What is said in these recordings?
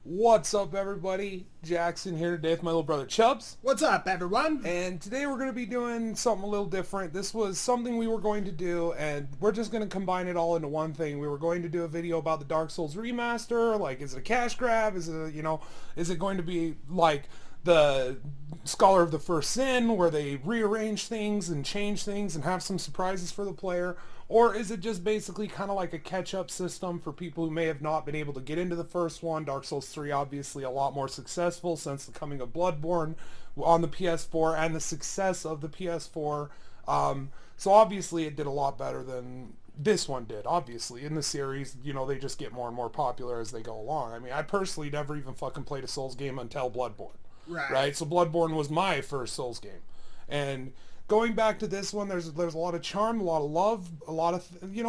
What's up, everybody? Jackson here today with my little brother Chubbz. What's up, everyone? And today we're going to be doing something a little different. This was something we were going to do, and we're just going to combine it all into one thing. We were going to do a video about the Dark Souls Remaster. Like, is it a cash grab? Is it, is it going to be like the Scholar of the First Sin, where they rearrange things and change things and have some surprises for the player? Or is it just basically kind of like a catch-up system for people who may have not been able to get into the first one? Dark Souls 3 obviously a lot more successful since the coming of Bloodborne on the PS4 and the success of the PS4. So obviously it did a lot better than this one did. Obviously, in the series, they just get more and more popular as they go along. I mean, I personally never even fucking played a Souls game until Bloodborne. Right? So Bloodborne was my first Souls game. And going back to this one, there's a lot of charm, a lot of love, a lot of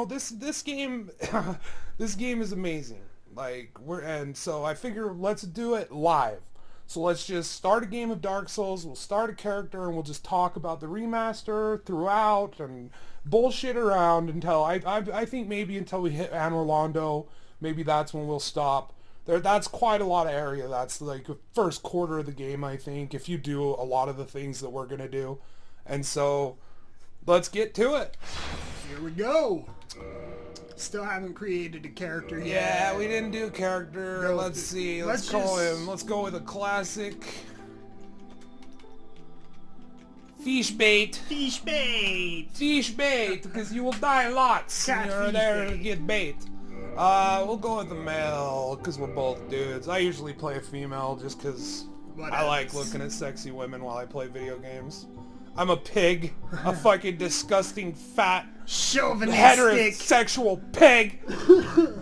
this game this game is amazing. So I figure let's do it live. So let's just start a game of Dark Souls, we'll start a character, and we'll just talk about the remaster throughout and bullshit around until I think maybe until we hit Anor Londo. Maybe that's when we'll stop. That's quite a lot of area. That's like the first quarter of the game, I think, if you do a lot of the things that we're gonna do. And so, let's get to it. Here we go. Still haven't created a character yet. Yeah, we didn't do a character. Let's see. Let's call him. Let's go with a classic. Fish bait. Fish bait. Fish bait, because you will die lots when you're there to get bait. We'll go with the male, because we're both dudes. I usually play a female just because I like looking at sexy women while I play video games. I'm a pig. A fucking disgusting, fat, chauvinistic, heterosexual pig.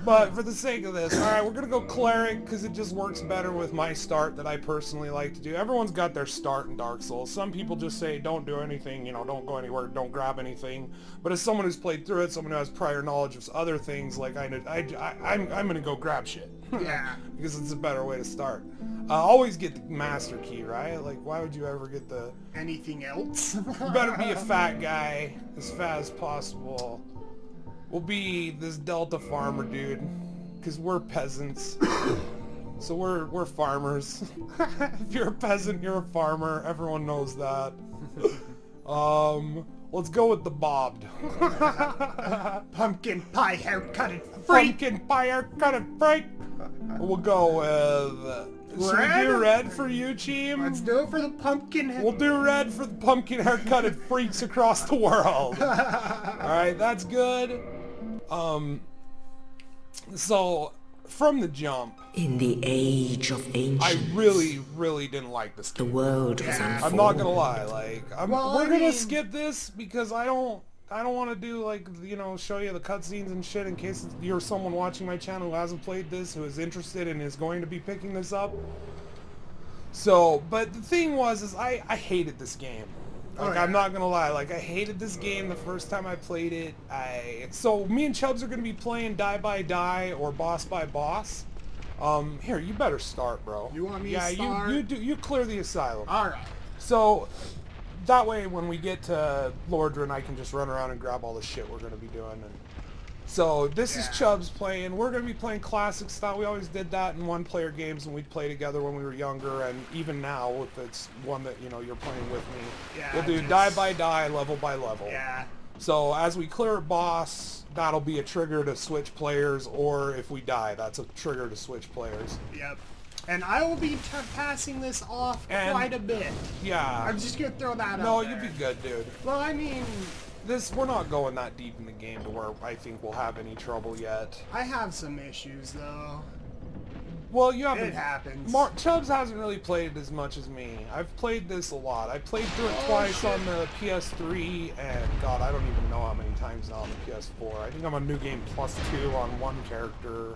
But for the sake of this, alright, we're gonna go cleric, because it just works better with my start that I personally like to do. Everyone's got their start in Dark Souls. Some people just say, don't do anything, don't go anywhere, don't grab anything. But as someone who's played through it, someone who has prior knowledge of other things, like I'm gonna go grab shit. Yeah. Because it's a better way to start. Always get the master key, right? Like, why would you ever get the... anything else? You better be a fat guy, as fat as possible. We'll be this Delta farmer dude, because we're peasants. So we're farmers. If you're a peasant, you're a farmer. Everyone knows that. Let's go with the bobbed. Pumpkin pie haircutted freak. Pumpkin pie haircutted freak. We'll go with... Should we do red for you, Cheem? Let's do it for the pumpkin hair. We'll do red for the pumpkin haircutted freaks across the world. Alright, that's good. So, from the jump... In the age of ancients, I really didn't like this game. the world was unfolding. I'm not gonna lie, like, we're gonna skip this because I don't want to do, like, show you the cutscenes and shit in case you're someone watching my channel who hasn't played this, who is interested and is going to be picking this up. So, but the thing was, I hated this game. Like, I'm not gonna lie, like, I hated this game the first time I played it. So, me and Chubbz are gonna be playing Die by Die or Boss by Boss. Here, you better start, bro. You want me to start? Yeah, you clear the Asylum. Alright. So, that way when we get to Lordran, I can just run around and grab all the shit we're going to be doing. And so, this is Chubbz playing. We're going to be playing classic style. We always did that in one-player games when we'd play together when we were younger, and even now, if it's one that, you're playing with me. Yeah, we'll do die by die, level by level. Yeah. So, as we clear a boss, that'll be a trigger to switch players, or if we die, that's a trigger to switch players. Yep. And I will be passing this off quite a bit. Yeah. I'm just gonna throw that out there. No, you'll be good, dude. Well, I mean... we're not going that deep in the game to where I think we'll have any trouble yet. I have some issues, though. Well, you haven't... It happens. Chubbz hasn't really played it as much as me. I've played this a lot. I played through it twice on the PS3, and God, I don't even know how many times now on the PS4. I think I'm on New Game +2 on one character.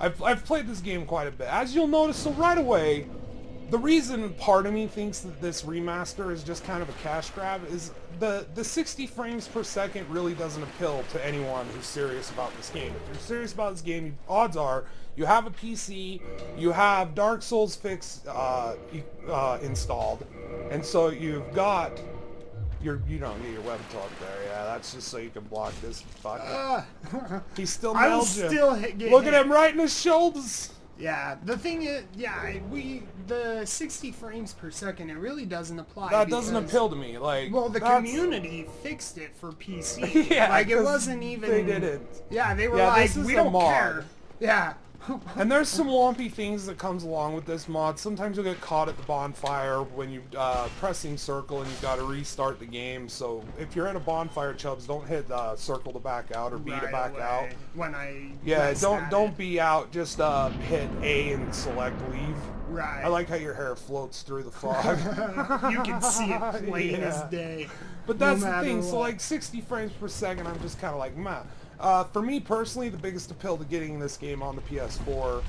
I've played this game quite a bit. As you'll notice, so right away, the reason part of me thinks that this remaster is just kind of a cash grab is the 60 frames per second really doesn't appeal to anyone who's serious about this game. If you're serious about this game, odds are you have a PC, you have Dark Souls Fix installed, and so you've got you don't need your weapon talk there. Yeah, that's just so you can block this fucker. He still nailed you. Still getting Look at him right in his shoulders. Yeah, the thing is, yeah, the 60 frames per second, it really doesn't apply. That doesn't appeal to me. Like, well, the community fixed it for PC. Yeah, like it wasn't even. They didn't. Yeah, they were like, we don't care. Yeah. And there's some wompy things that comes along with this mod. Sometimes you'll get caught at the bonfire when you pressing circle and you've got to restart the game. So if you're at a bonfire, Chubbs, don't hit circle to back out or B to back out. When I don't be out. Just hit A and select leave. Right. I like how your hair floats through the fog. You can see it plain as day. But that's the thing. So like 60 frames per second, I'm just kind of like, meh. For me personally, the biggest appeal to getting this game on the PS4,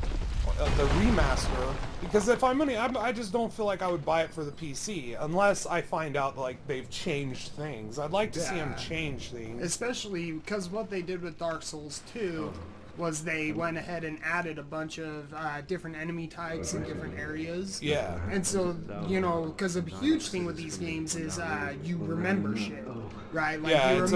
the remaster, because if I just don't feel like I would buy it for the PC unless I find out like they've changed things. I'd like to see them change things, especially because what they did with Dark Souls 2 was they went ahead and added a bunch of different enemy types in different areas. Yeah. And so, you know, because a huge thing with these games is you remember shit, right? Like, yeah, it's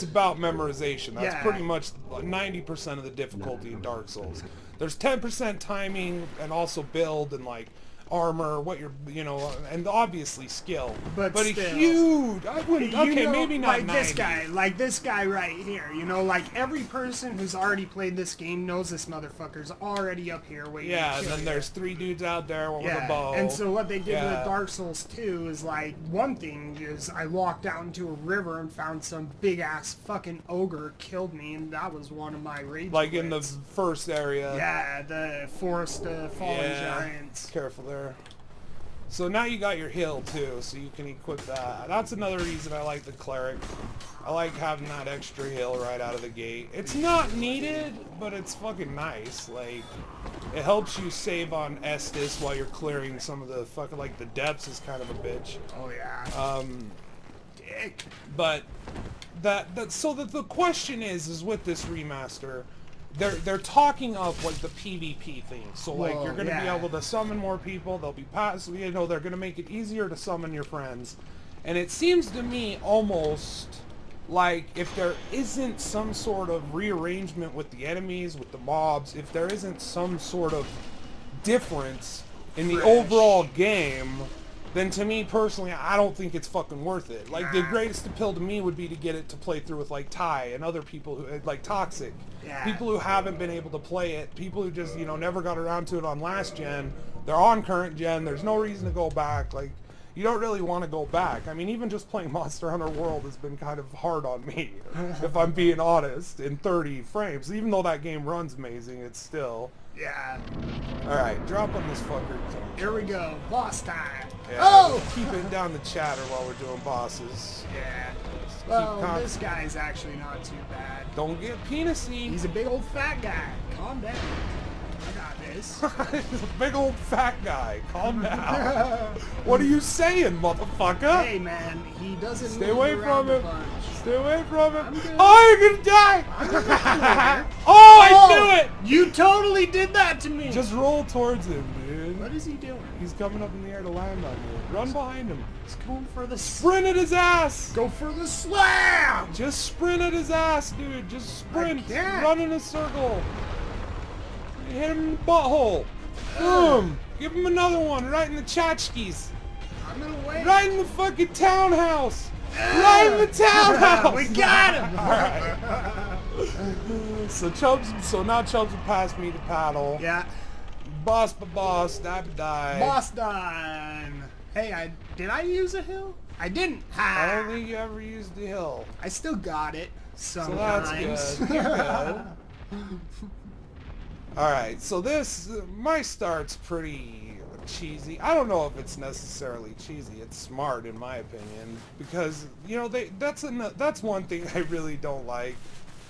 about memorization. That's pretty much 90% of the difficulty in Dark Souls. There's 10% timing and also build and like armor, what you're, you know, and obviously skill. But a huge, I wouldn't, okay, maybe not like 90. Like this guy right here, you know, like every person who's already played this game knows this motherfucker's already up here waiting to kill and then there's 3 dudes out there, one with a bow. And so what they did with Dark Souls 2 is like, one thing is I walked out into a river and found some big ass fucking ogre killed me, and that was one of my rage like quits. in the first area. Yeah, the Forest of Fallen Giants. Careful there. So now you got your heal too, so you can equip that. That's another reason I like the cleric. I like having that extra heal right out of the gate. It's not needed, but it's fucking nice. Like, it helps you save on Estus while you're clearing some of the fucking, like, the depths is kind of a bitch. Oh yeah. Dick. But so the question is with this remaster, they're talking up like the PvP thing. So like you're gonna be able to summon more people. They'll be you know, they're gonna make it easier to summon your friends. And it seems to me almost like if there isn't some sort of rearrangement with the enemies, with the mobs, if there isn't some sort of difference in the overall game, then to me personally, I don't think it's fucking worth it. Like, the greatest appeal to me would be to get it to play through with, like, Ty and other people who, like, Toxic. Yeah. People who haven't been able to play it, people who just, you know, never got around to it on last gen. They're on current gen, there's no reason to go back. Like, you don't really want to go back. I mean, even just playing Monster Hunter World has been kind of hard on me, if I'm being honest, in 30 frames. Even though that game runs amazing, it's still... Yeah. Alright, drop on this fucker. Here we go. Boss time. Yeah, oh! Keep it down the chatter while we're doing bosses. Yeah. Well, this guy's actually not too bad. Don't get penisy. He's a big old fat guy. Calm down. I got this. He's a big old fat guy. Calm down. What are you saying, motherfucker? Hey, man. He doesn't Stay away from him. Stay away from him. Good. Oh, you're gonna die! Oh, I knew it! You totally did that to me! Just roll towards him, dude. What is he doing? He's coming up in the air to land on you. Run behind him. He's going for the... Sprint at his ass! Go for the slam! Just sprint at his ass, dude. Just sprint. Run in a circle. Hit him in the butthole. Boom! Give him another one right in the tchotchkes. I'm gonna wait. Right in the fucking townhouse. Right in the townhouse. We got him. All right. So now Chubbz will pass me the paddle. Yeah. Boss ba boss, die ba die. Boss done. Hey, did I use a hill? I didn't. Ha. I don't think you ever used the hill. I still got it. So Sometimes. that's good. You're good. Alright, so my start's pretty cheesy. I don't know if it's necessarily cheesy. It's smart in my opinion, because, you know, that's one thing I really don't like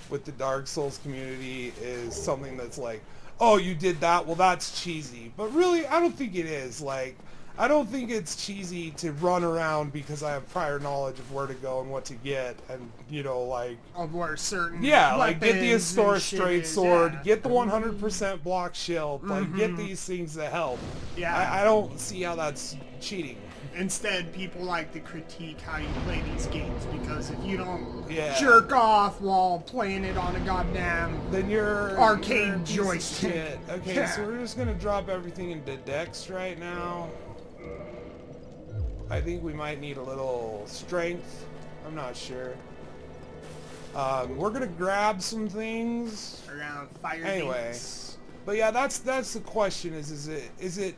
with the Dark Souls community, is something that's like, oh, you did that, well, that's cheesy. But really, I don't think it is. Like, I don't think it's cheesy to run around because I have prior knowledge of where to go and what to get, and, you know, like... Of where certain... Yeah, like, get the historic straight sword, yeah. get the 100% block shield, like, get these things that help. Yeah. I don't see how that's cheating. Instead, people like to critique how you play these games because if you don't Yeah. jerk off while playing it on a goddamn then you're arcade you're a piece of joystick. shit. Okay, Yeah. so we're just gonna drop everything into Dex right now. I think we might need a little strength. I'm not sure. We're gonna grab some things. around fire Anyway, gates. but yeah, that's the question. Is it?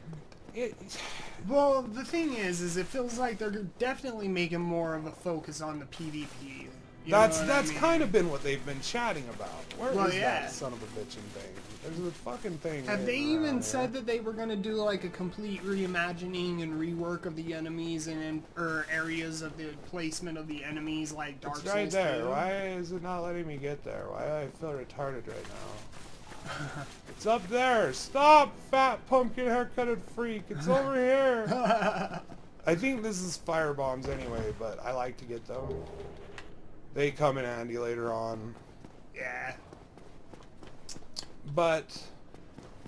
Well, the thing is it feels like they're definitely making more of a focus on the PvP. You know what I mean? kind of been what they've been chatting about. Where is Well, yeah. that son of a bitchin' thing? There's a fucking thing. Have they around even here. said that they were gonna do like a complete reimagining and rework of the enemies and or areas of the placement of the enemies like Dark It's Souls right there. 2? Why is it not letting me get there? Why do I feel retarded right now? It's up there. Stop, fat pumpkin haircutted freak. It's over here. I think this is fire bombs anyway, but I like to get them. They come in handy later on. Yeah. But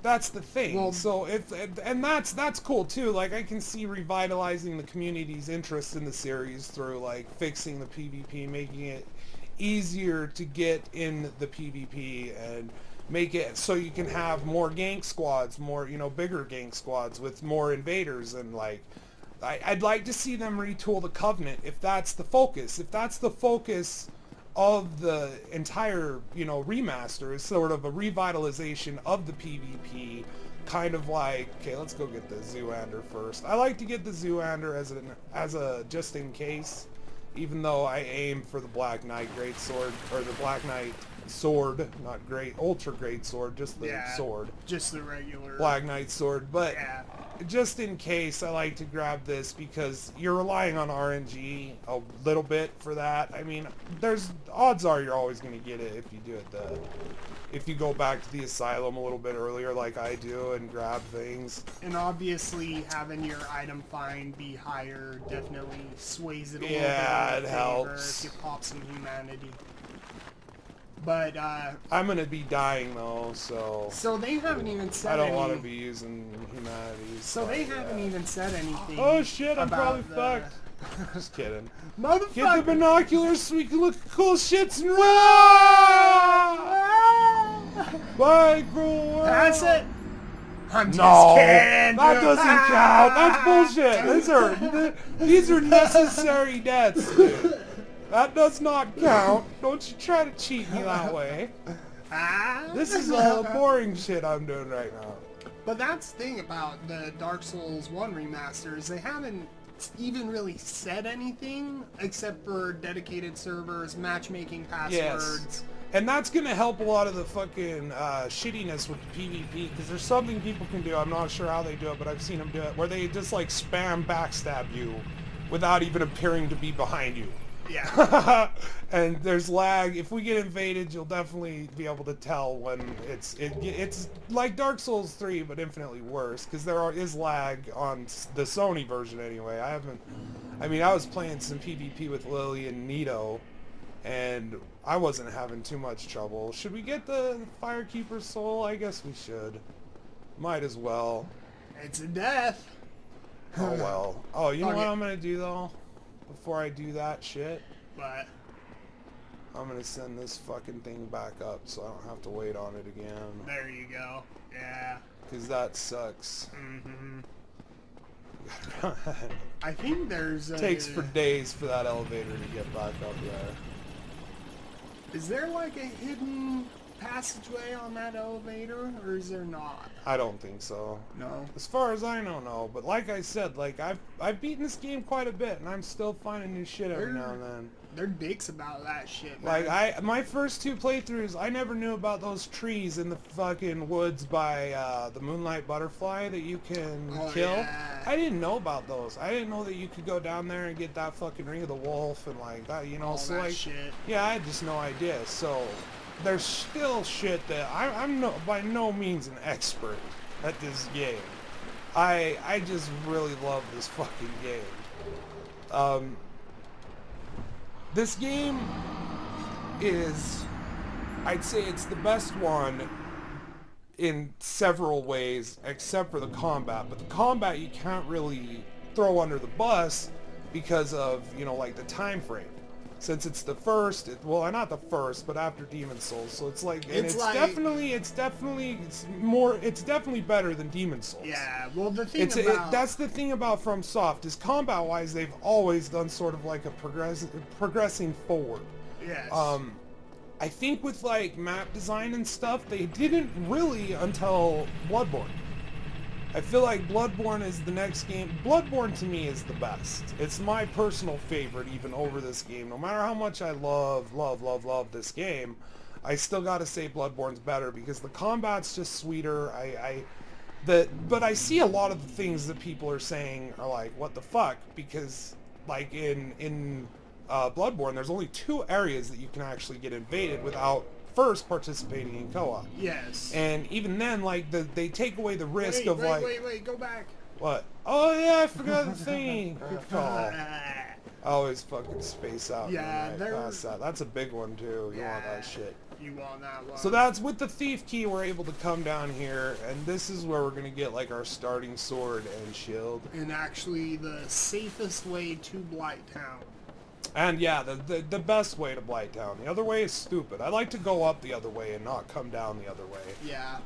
that's the thing. Well, so and that's cool too. Like I can see revitalizing the community's interest in the series through like fixing the PvP, making it easier to get in the PvP and make it so you can have more gank squads, more, you know, bigger gank squads with more invaders. And like I'd like to see them retool the Covenant if that's the focus. If that's the focus of the entire, you know, remaster, is sort of a revitalization of the PvP, kind of like, okay, let's go get the Zooander first. I like to get the Zooander as a just in case, even though I aim for the Black Knight Greatsword, or the Black Knight Sword, not Ultra Great Sword, just the sword. Just the regular Black Knight Sword, but yeah. just in case, I like to grab this because you're relying on RNG a little bit for that. I mean, there's odds are you're always going to get it if you do it if you go back to the Asylum a little bit earlier like I do and grab things. And obviously having your item find be higher definitely sways it a little bit. Yeah, in it favor helps. if you pop some humanity. But I'm going to be dying though, so they haven't even said I don't any, want to be using humanities. So they haven't even said anything. Oh shit, I'm about probably fucked. Just kidding. Motherfucker! Get the binoculars so we can look at cool shits and run! Bye, cruel world! That's it! I'm just No, kidding! that doesn't count. That's bullshit. These are necessary deaths, dude. That does not count. Don't you try to cheat me that way. This is all boring shit I'm doing right now. But that's the thing about the Dark Souls 1 remasters. They haven't even really said anything except for dedicated servers, matchmaking passwords. Yes. And that's going to help a lot of the fucking shittiness with the PvP, because there's something people can do, I'm not sure how they do it, but I've seen them do it, where they just like spam backstab you without even appearing to be behind you. Yeah. And there's lag. If we get invaded, you'll definitely be able to tell when it's like Dark Souls 3, but infinitely worse, because there is lag on the Sony version anyway. I was playing some PvP with Lily and Nito, and I wasn't having too much trouble. Should we get the Firekeeper's Soul? I guess we should. Might as well. It's a death. Oh well. Oh, you know Okay. what I'm gonna do though? Before I do that shit, But I'm gonna send this fucking thing back up so I don't have to wait on it again. there you go. Yeah. Cause that sucks. I think there's a... Takes for days for that elevator to get back up there. Is there like a hidden passageway on that elevator, or is there not? I don't think so. No. As far as I know, no. But like I said, like I've beaten this game quite a bit, and I'm still finding new shit every now and then. They're dicks about that shit, man. Like my first two playthroughs, I never knew about those trees in the fucking woods by the Moonlight Butterfly that you can kill. Yeah. I didn't know about those. I didn't know that you could go down there and get that fucking Ring of the Wolf and like that, you know. All so that like, shit. yeah, I had just no idea. So there's still shit that I'm by no means an expert at this game. I just really love this fucking game. This game is, I'd say it's the best one in several ways, except for the combat. But the combat you can't really throw under the bus because of, you know, like the time frame. Since it's the first, well, not the first, but after Demon Souls, so it's like, and it's definitely better than Demon Souls. Yeah, well, the thing that's the thing about FromSoft is combat-wise, they've always done sort of like a progressing forward. Yes. I think with like map design and stuff, they didn't really until Bloodborne. I feel like Bloodborne is the next game. Bloodborne to me is the best. It's my personal favorite even over this game. No matter how much I love this game, I still gotta say Bloodborne's better because the combat's just sweeter. But I see a lot of the things that people are saying are like, what the fuck? Because like in Bloodborne, there's only 2 areas that you can actually get invaded without first participating in co-op. Yes. And even then, like, they take away the risk of like... Wait, go back. What? Oh yeah, I forgot the thing. Good call. I always fucking space out. Yeah, pass that. That's a big one too. You want that shit. You want that one. So that's with the Thief Key, we're able to come down here, and this is where we're gonna get like our starting sword and shield. And actually the safest way to Blighttown. And yeah, the best way to Blighttown. The other way is stupid. I like to go up the other way and not come down the other way. Yeah.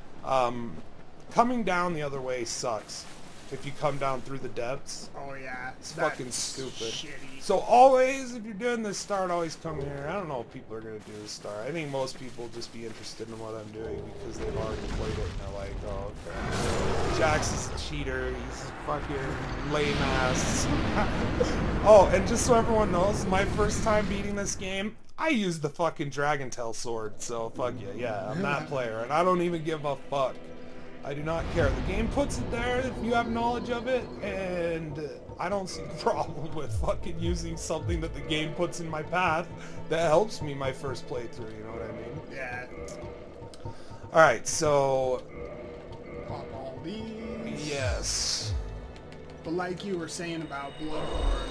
Coming down the other way sucks. If you come down through the depths. Oh yeah. It's fucking stupid. Shitty. So always, if you're doing this start, always come here. I don't know if people are going to do this start. I think most people will just be interested in what I'm doing because they've already played it and they're like, oh, okay. Jax is a cheater. He's a fucking lame ass. Oh, and just so everyone knows, my first time beating this game, I used the fucking Dragon Tail sword. So fuck yeah, I'm that player. And I don't even give a fuck. I do not care. The game puts it there if you have knowledge of it, and I don't see the problem with fucking using something that the game puts in my path that helps me my first playthrough, you know what I mean? Yeah. Alright, so... Pop all these. Yes. But like you were saying about Bloodborne,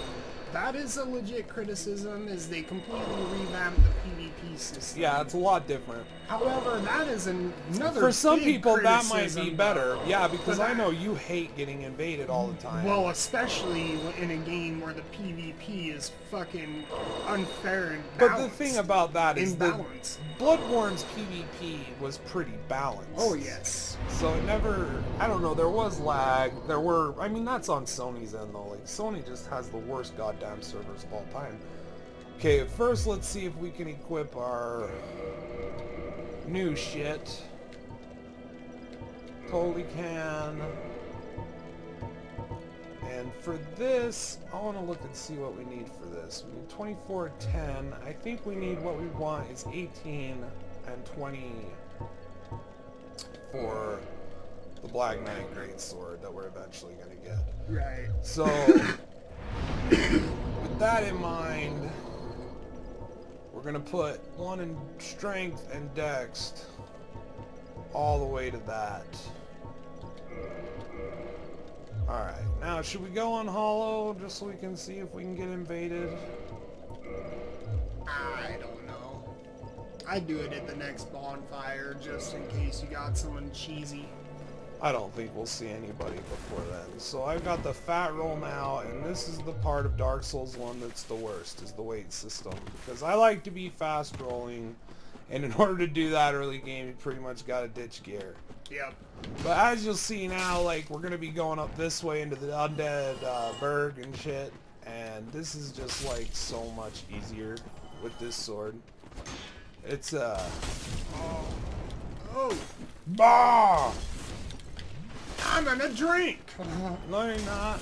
that is a legit criticism, is they completely revamped the PvP system. Yeah, it's a lot different. However, that is another For some big people, that might be criticism, better. though. Yeah, because But I know you hate getting invaded all the time. Well, especially in a game where the PvP is fucking unfair and balanced. But the thing about that is that imbalanced. Bloodborne's PvP was pretty balanced. Oh, yes. So it never, I don't know, there was lag, there were, I mean, that's on Sony's end though, like, Sony just has the worst goddamn servers of all time. Okay, first let's see if we can equip our new shit. Totally can. And for this, I want to look and see what we need for this. We need 24, 10. I think we need, what we want is 18 and 20 for the Black Knight Greatsword that we're eventually going to get. Right. So, with that in mind, we're going to put 1 in Strength and Dex all the way to that. Alright, now should we go on Hollow just so we can see if we can get invaded? I don't know. I'd do it at the next bonfire just in case you got someone cheesy. I don't think we'll see anybody before then. So I've got the fat roll now, and this is the part of Dark Souls 1 that's the worst, is the wait system. Because I like to be fast rolling, and in order to do that early game, you pretty much gotta ditch gear. Yep. But as you'll see now, like, we're gonna be going up this way into the Undead Burg and shit, and this is just like so much easier with this sword. It's Oh! Bah! I'm gonna drink! No, you're not.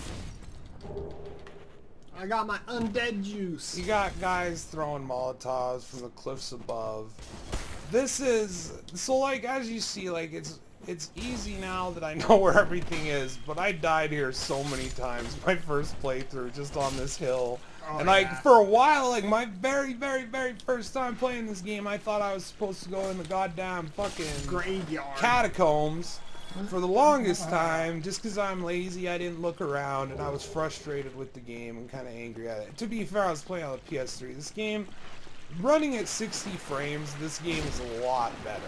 I got my undead juice. You got guys throwing Molotovs from the cliffs above. This is, so like, as you see, like, it's easy now that I know where everything is, but I died here so many times my first playthrough just on this hill. Oh, and like, yeah. for a while, like, my very first time playing this game, I thought I was supposed to go in the goddamn fucking Graveyard. catacombs. For the longest time, just because I'm lazy, I didn't look around, and I was frustrated with the game and kind of angry at it. To be fair, I was playing on the PS3. This game, running at 60 frames, this game is a lot better.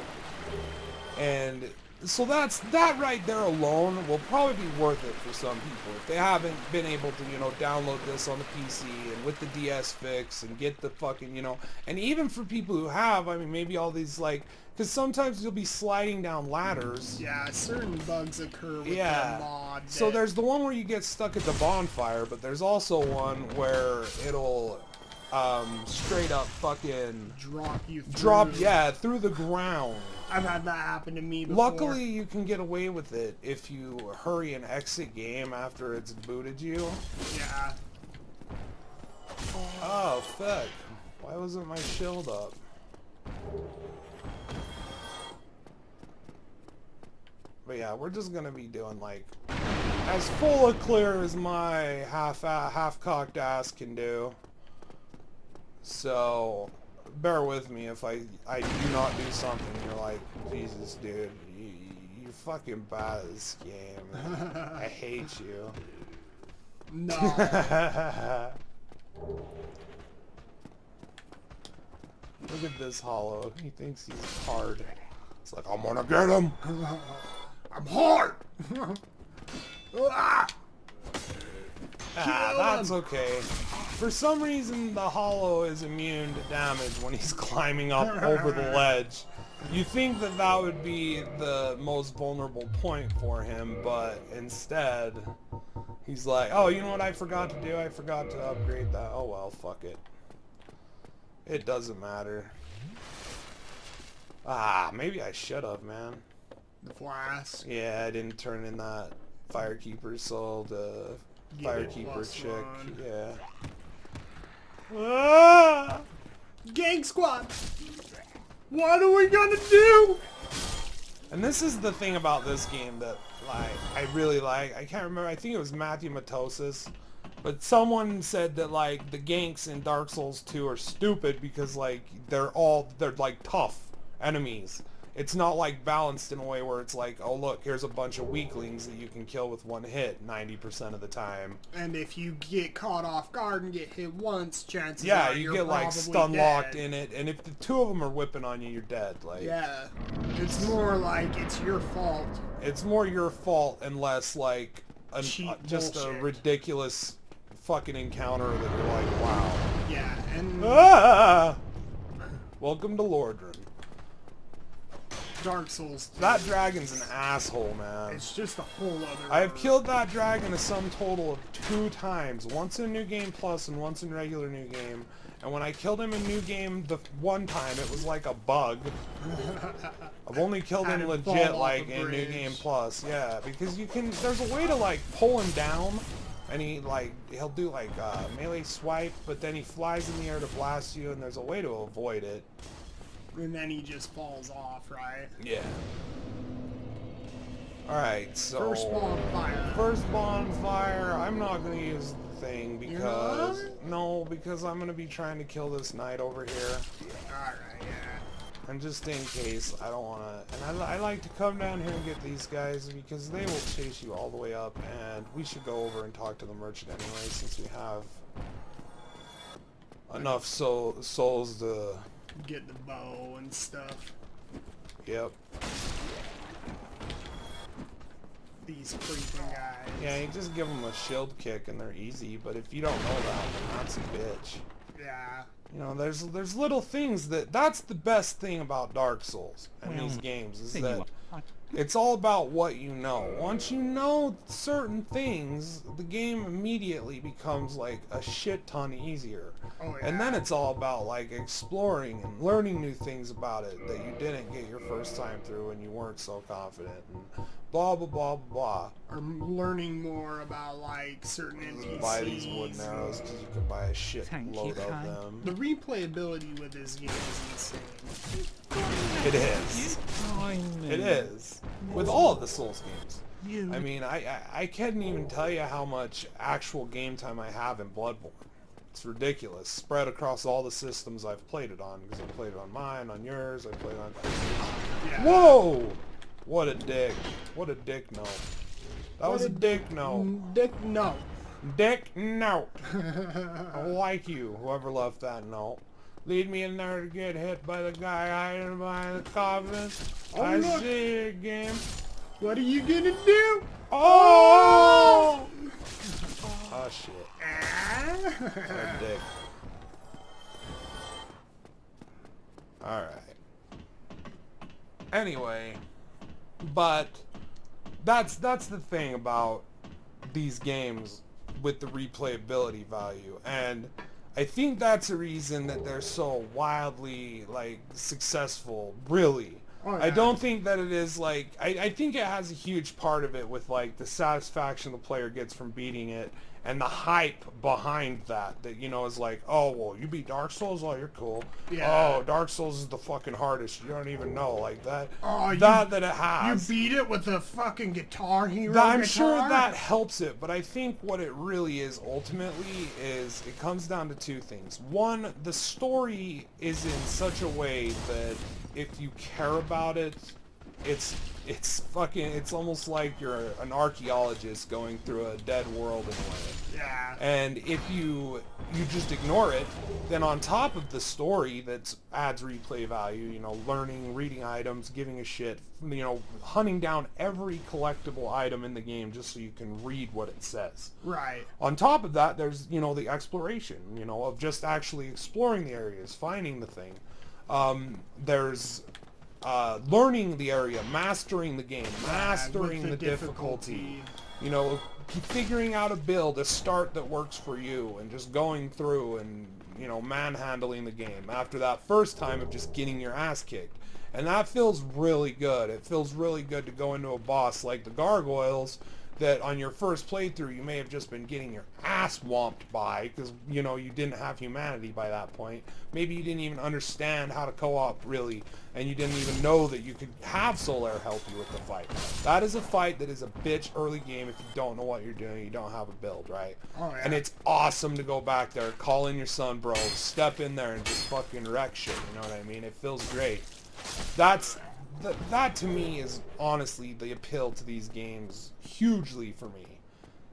And So that right there alone will probably be worth it for some people if they haven't been able to, download this on the PC and with the DS fix and get the fucking, and even for people who have, I mean, maybe all these like, because sometimes you'll be sliding down ladders. Yeah, certain bugs occur with Yeah. the mod. So there's the one where you get stuck at the bonfire, but there's also one where it'll straight up fucking drop you through. through the ground. I've had that happen to me before. Luckily, you can get away with it if you hurry and exit game after it's booted you. Yeah. Oh, fuck. Why wasn't my shield up? But yeah, we're just gonna be doing like as full a clear as my half-cocked ass can do. So bear with me if I do not do something. You're like, Jesus, dude, you're fucking bad at this game. I hate you. No. Look at this hollow. He thinks he's hard. It's like, I'm gonna get him. I'm hard. That's okay. For some reason, the hollow is immune to damage when he's climbing up over the ledge. You think that that would be the most vulnerable point for him, but instead, he's like, oh, you know what I forgot to do? I forgot to upgrade that. Oh well, fuck it. It doesn't matter. Maybe I should have, man. The flask. Yeah, I didn't turn in that Firekeeper soul, the Firekeeper chick. +1. Yeah. Ah! Gang squad. What are we gonna do? And this is the thing about this game that I really like. I can't remember. I think it was Matthew Matosis, but someone said that like the ganks in Dark Souls 2 are stupid because like they're like tough enemies. It's not like balanced in a way where it's like, oh look, here's a bunch of weaklings that you can kill with one hit 90% of the time. And if you get caught off guard and get hit once, chances Yeah, are you you're get like probably stun locked dead. in it, and if the two of them are whipping on you, you're dead. Like, yeah, it's more like it's your fault. it's more your fault and less like Cheap just a bullshit. ridiculous fucking encounter that you're like, wow. Yeah, and Welcome to Lordran. Dark Souls 2, That dragon's an asshole, man. it's just a whole other. I have killed that dragon a sum total of 2 times. Once in New Game Plus and once in regular New Game. And when I killed him in New Game the one time, it was like a bug. I've only killed Had him him fall legit off like a in New bridge. Game Plus. Yeah, because you can, there's a way to like pull him down. And he'll do like a melee swipe, but then he flies in the air to blast you, and there's a way to avoid it. And then he just falls off, right? Yeah. Alright, so... First bonfire. First bonfire, I'm not going to use the thing You're because... not? No, because I'm going to be trying to kill this knight over here. Alright, yeah. And just in case, I don't want to... And I like to come down here and get these guys because they will chase you all the way up, and we should go over and talk to the merchant anyway since we have enough souls to... Get the bow and stuff. Yep. These freaking guys. Yeah, you just give them a shield kick and they're easy, but if you don't know that, then that's a bitch. Yeah. You know, there's little things that's the best thing about Dark Souls and these games is that it's all about what you know. Once you know certain things, the game immediately becomes like a shit ton easier. Oh, yeah. And then it's all about like exploring and learning new things about it that you didn't get your first time through and you weren't so confident and blah blah blah blah. Or learning more about like certain NPCs. Buy these wooden arrows because you can buy a shit load of them. The replayability with this game is insane. It is. It is. With all of the Souls games. I mean, I can't even tell you how much actual game time I have in Bloodborne. It's ridiculous. Spread across all the systems I've played it on. Because I played it on mine, on yours, I played it on... Yeah. Whoa! What a dick. What a dick note. That was a dick note. Dick no. Dick note. I like you, whoever left that note. Lead me in there to get hit by the guy hiding behind the coffin. Oh, I look. see it again. What are you gonna do? Oh! Oh shit. What a dick. Alright. Anyway, but that's the thing about these games with the replayability value, and I think that's the reason that they're so wildly like successful, really. Oh, yeah. I don't think that it is like I think it has a huge part of it with like the satisfaction the player gets from beating it and the hype behind that you know is like, oh well, you beat Dark Souls, oh you're cool. Yeah. Oh, Dark Souls is the fucking hardest, you don't even know, like that. Oh, that it has. You beat it with a fucking Guitar Hero I'm guitar? sure that helps it, but I think what it really is ultimately is it comes down to two things. One, the story is in such a way that if you care about it, it's almost like you're an archaeologist going through a dead world in a way. Yeah. And if you just ignore it, then on top of the story that adds replay value, you know, learning, reading items, giving a shit, you know, hunting down every collectible item in the game just so you can read what it says. Right. On top of that, there's, you know, the exploration, you know, of just actually exploring the areas, finding the thing. There's learning the area, mastering the game, mastering the difficulty, you know, figuring out a build, a start that works for you, and just going through and, you know, manhandling the game after that first time of just getting your ass kicked. And that feels really good. It feels really good to go into a boss like the gargoyles that on your first playthrough you may have just been getting your ass whomped by because, you know, you didn't have humanity by that point. Maybe you didn't even understand how to co-op really, and you didn't even know that you could have Solaire help you with the fight. That is a fight that is a bitch early game if you don't know what you're doing, you don't have a build, right? Oh, yeah. And it's awesome to go back there, call in your son, bro, step in there and just fucking wreck shit, you know what I mean? It feels great. That to me is honestly the appeal to these games hugely for me,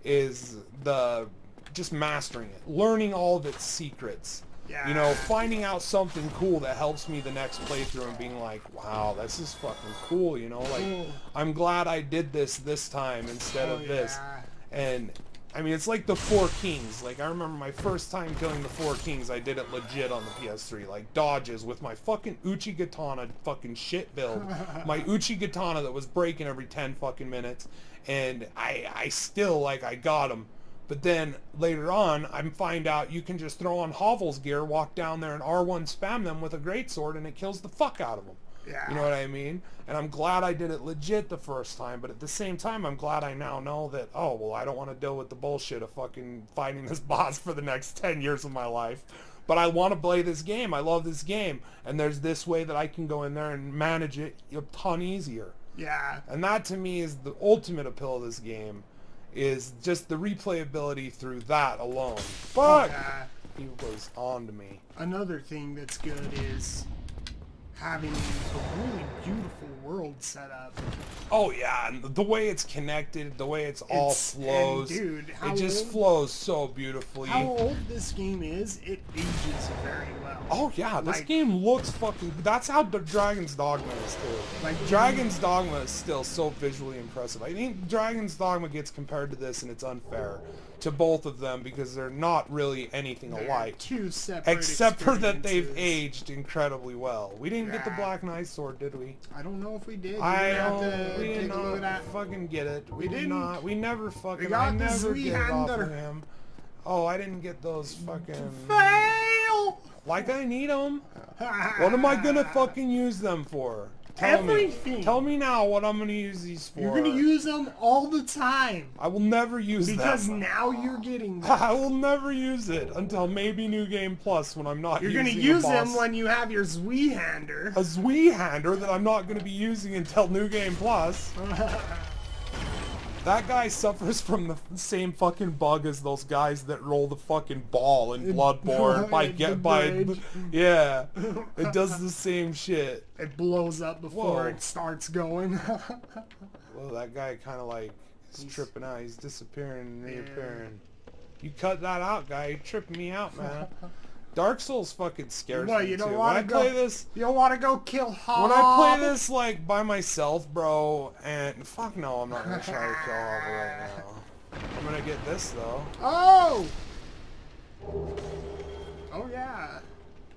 is the just mastering it, learning all of its secrets, Yeah. you know, finding out something cool that helps me the next playthrough and being like, wow, this is fucking cool, you know, like I'm glad I did this time instead of this. And I mean, it's like the Four Kings. Like, I remember my first time killing the Four Kings, I did it legit on the PS3. Like, dodges with my fucking Uchigatana fucking shit build. My Uchigatana that was breaking every 10 fucking minutes. And I still, like, I got him. But then, later on, I find out you can just throw on Hovel's gear, walk down there, and R1 spam them with a greatsword, and it kills the fuck out of them. Yeah. You know what I mean? And I'm glad I did it legit the first time, but at the same time, I'm glad I now know that, oh, well, I don't want to deal with the bullshit of fucking fighting this boss for the next 10 years of my life. But I want to play this game. I love this game. And there's this way that I can go in there and manage it a ton easier. Yeah. And that, to me, is the ultimate appeal of this game, is just the replayability through that alone. But he was on to me. Another thing that's good is having a really beautiful world set up. Oh yeah, and the way it's connected, the way it's all flows, and dude, it just flows so beautifully. How old this game is, it ages very well. Oh yeah, this Like, game looks fucking... That's how the Dragon's Dogma is too. Like, Dragon's Dogma is still so visually impressive. I think Dragon's Dogma gets compared to this, and it's unfair to both of them because they're not really anything alike. Two separate Except for that they've experiences. aged incredibly well. We didn't get the Black Knight sword, did we? I don't know if we did. I You're gonna have don't. to We did take a look at not that. fucking get it. We did didn't? not. We never fucking. We got I the never get it off of Zweihander. him. Oh, I didn't get those fucking. Fail! Like I need them. What am I gonna fucking use them for? Tell Everything. me. Tell me now what I'm gonna use these for. You're gonna use them all the time. I will never use Because them. now you're getting them. I will never use it until maybe New Game Plus when I'm not You're using gonna use a boss. them when you have your Zweihander. A Zweihander that I'm not gonna be using until New Game Plus. That guy suffers from the same fucking bug as those guys that roll the fucking ball in Bloodborne yeah. It does the same shit. It blows up before Whoa. it starts going. Well, that guy kind of like is tripping out. He's disappearing and reappearing. You cut that out, guy. You're tripping me out, man. Dark Souls fucking scares me you don't too. want When to I go, play this, you don't want to go kill Hob. when I play this like by myself, bro, and fuck no, I'm not gonna try to kill Hob right now. I'm gonna get this though. Oh! Oh yeah.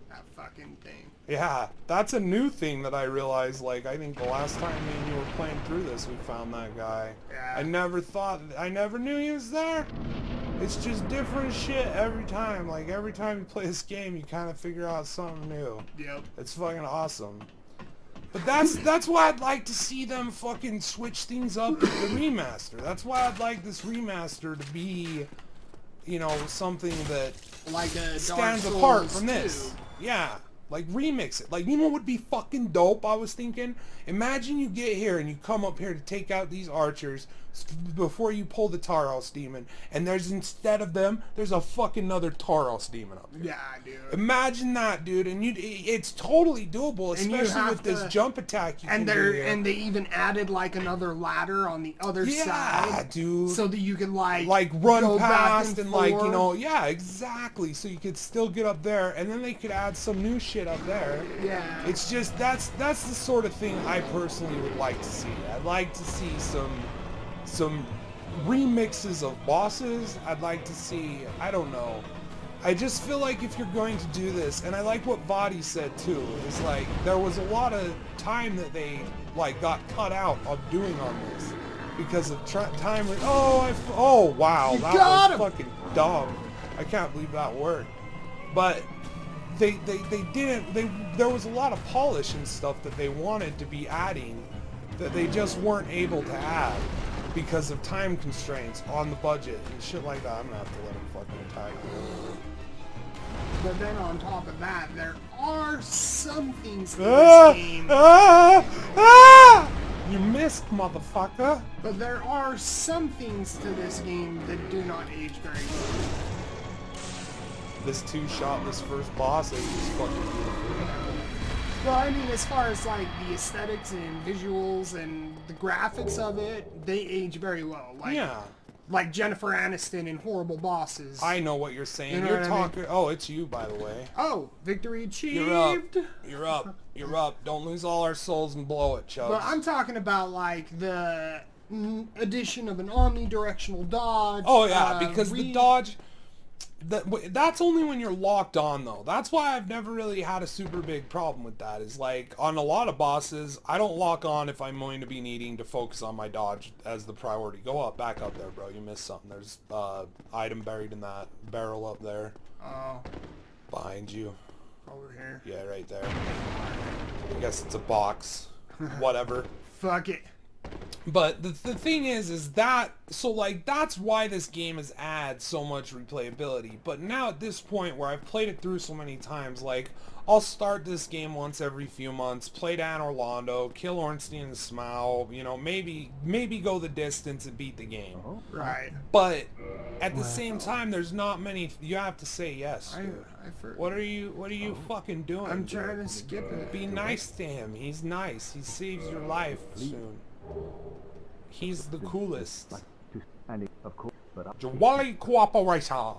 That fucking thing. Yeah, that's a new thing that I realized, like, I think the last time me and you were playing through this, we found that guy. Yeah. I never knew he was there. It's just different shit every time. Like, every time you play this game, you kind of figure out something new. Yep. It's fucking awesome. But that's why I'd like to see them fucking switch things up with the remaster. That's why I'd like this remaster to be, you know, something that Like a stands Dark apart Souls from this. 2. Yeah. Like, remix it. Like, you know what would be fucking dope, I was thinking? Imagine you get here and you come up here to take out these archers before you pull the Taros demon, and there's, instead of them, there's a fucking another Taros demon up here. Yeah, dude. Imagine that, dude, and it's totally doable, especially with this jump attack you can do here. And they even added like another ladder on the other Yeah, side, dude. so that you can like run go back past and like, you forth. know, yeah, exactly. So you could still get up there, and then they could add some new shit up there. Yeah. It's just that's the sort of thing I personally would like to see. I'd like to see some remixes of bosses. I'd like to see, I don't know. I just feel like if you're going to do this, and I like what Vadi said too, is like there was a lot of time that they like got cut out of doing on this because of time. Oh wow, that was fucking dumb. I can't believe that worked. But they didn't. There was a lot of polish and stuff that they wanted to be adding that they just weren't able to add because of time constraints on the budget and shit like that. I'm gonna have to let him fucking attack me. But then on top of that, there are some things to this game. You missed, motherfucker. But there are some things to this game that do not age very well. This two-shot, this first boss, is just fucking beautiful. Well, I mean, as far as like the aesthetics and visuals and the graphics of it, they age very well. Like, Yeah. Like Jennifer Aniston in Horrible Bosses. I know what you're saying. You know You're what I mean? talking. Oh, it's you, by the way. Oh, victory achieved. You're up. You're up. You're up. Don't lose all our souls and blow it, Chubbz. But I'm talking about like the addition of an omnidirectional dodge. Oh yeah, because the dodge. That's only when you're locked on, though. That's why I've never really had a super big problem with that. Is like on a lot of bosses, I don't lock on if I'm going to be needing to focus on my dodge as the priority. Go up, back up there, bro. You missed something. There's item buried in that barrel up there. Oh. Behind you. Over here. Yeah, right there. I guess it's a box. Whatever. Fuck it. But the thing is that, so like, that's why this game has added so much replayability. But now at this point where I've played it through so many times, like, I'll start this game once every few months, play down Orlando, kill Ornstein and Smaug, you know, maybe go the distance and beat the game. Right. But at the same time, there's not many, you have to say yes. What are you fucking doing? I'm trying to skip it. Be nice to him. He's nice. He saves your life soon. He's the coolest. Jolly cooperator.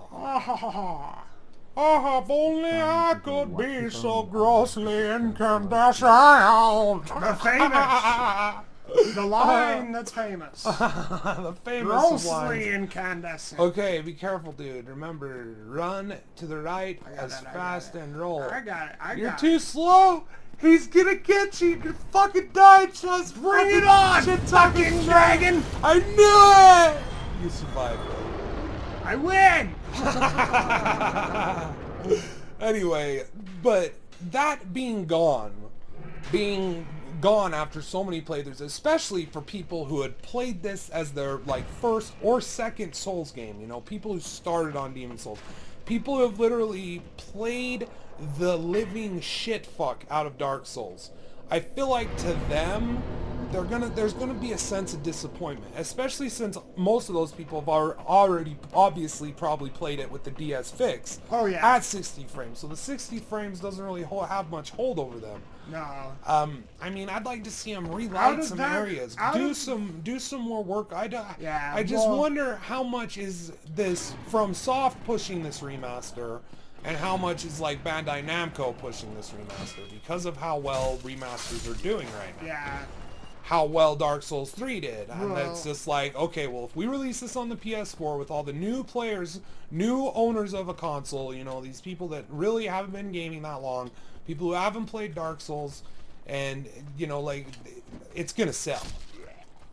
If only I could be so grossly incandescent. The famous. The line that's famous. The famous Grossly line. incandescent. Okay, be careful, dude. Remember, run to the right as fast and roll. I got it. You're too slow. He's gonna get you. You're fucking die. Just Bring it on, fucking dragon. I knew it. You survived, bro. I win. Anyway, but that being gone after so many playthroughs, especially for people who had played this as their like first or second Souls game, you know, people who started on Demon Souls, people who have literally played the living shit fuck out of Dark Souls. I feel like to them, there's gonna be a sense of disappointment, especially since most of those people have already obviously probably played it with the DS fix. Oh yeah. At 60 frames, so the 60 frames doesn't really have much hold over them. No. I mean, I'd like to see them relight some areas, do some more work. I just wonder how much is this from Soft pushing this remaster, And how much is like Bandai Namco pushing this remaster because of how well remasters are doing right now. Yeah. How well Dark Souls 3 did. And Well, it's just like, okay, well, if we release this on the PS4 with all the new players, new owners of a console, you know, these people that really haven't been gaming that long, people who haven't played Dark Souls, and, you know, like, it's gonna sell.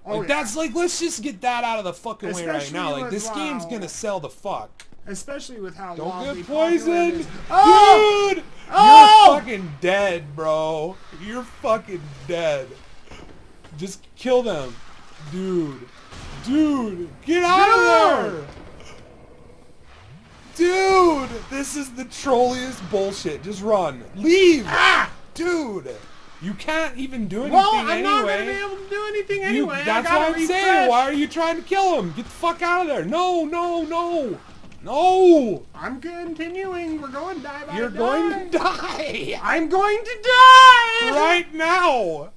oh, Like, yeah. that's like, let's just get that out of the fucking way right Especially now. Like, with, this game's wow. gonna sell the fuck. Especially with how Don't wildly get popular it poisoned! is. Oh! Dude! Oh! You're fucking dead, bro. You're fucking dead. Just kill them. Dude. Dude! Get out of there! Dude! This is the trolliest bullshit. Just run. Leave! Ah! Dude! You can't even do anything Well, I'm anyway. not gonna be able to do anything anyway. That's I gotta what I'm refresh. saying. Why are you trying to kill him? Get the fuck out of there. No, no, no. No! I'm continuing. We're going die by You're die. going to die! I'm going to die! Right now!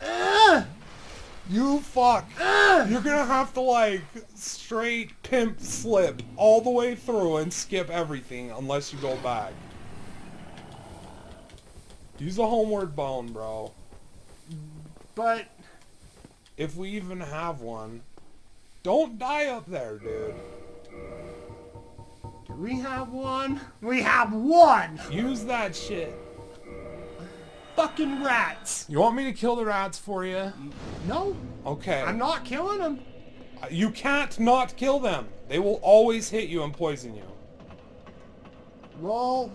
Ugh. You fuck. Ugh. You're gonna have to, like, straight pimp slip all the way through and skip everything unless you go back. Use a homeward bone, bro. But If we even have one. Don't die up there, dude. do we have one? We have one! Use that shit. Fucking rats. You want me to kill the rats for you? No, Okay. I'm not killing them. You can't not kill them. They will always hit you and poison you. Well,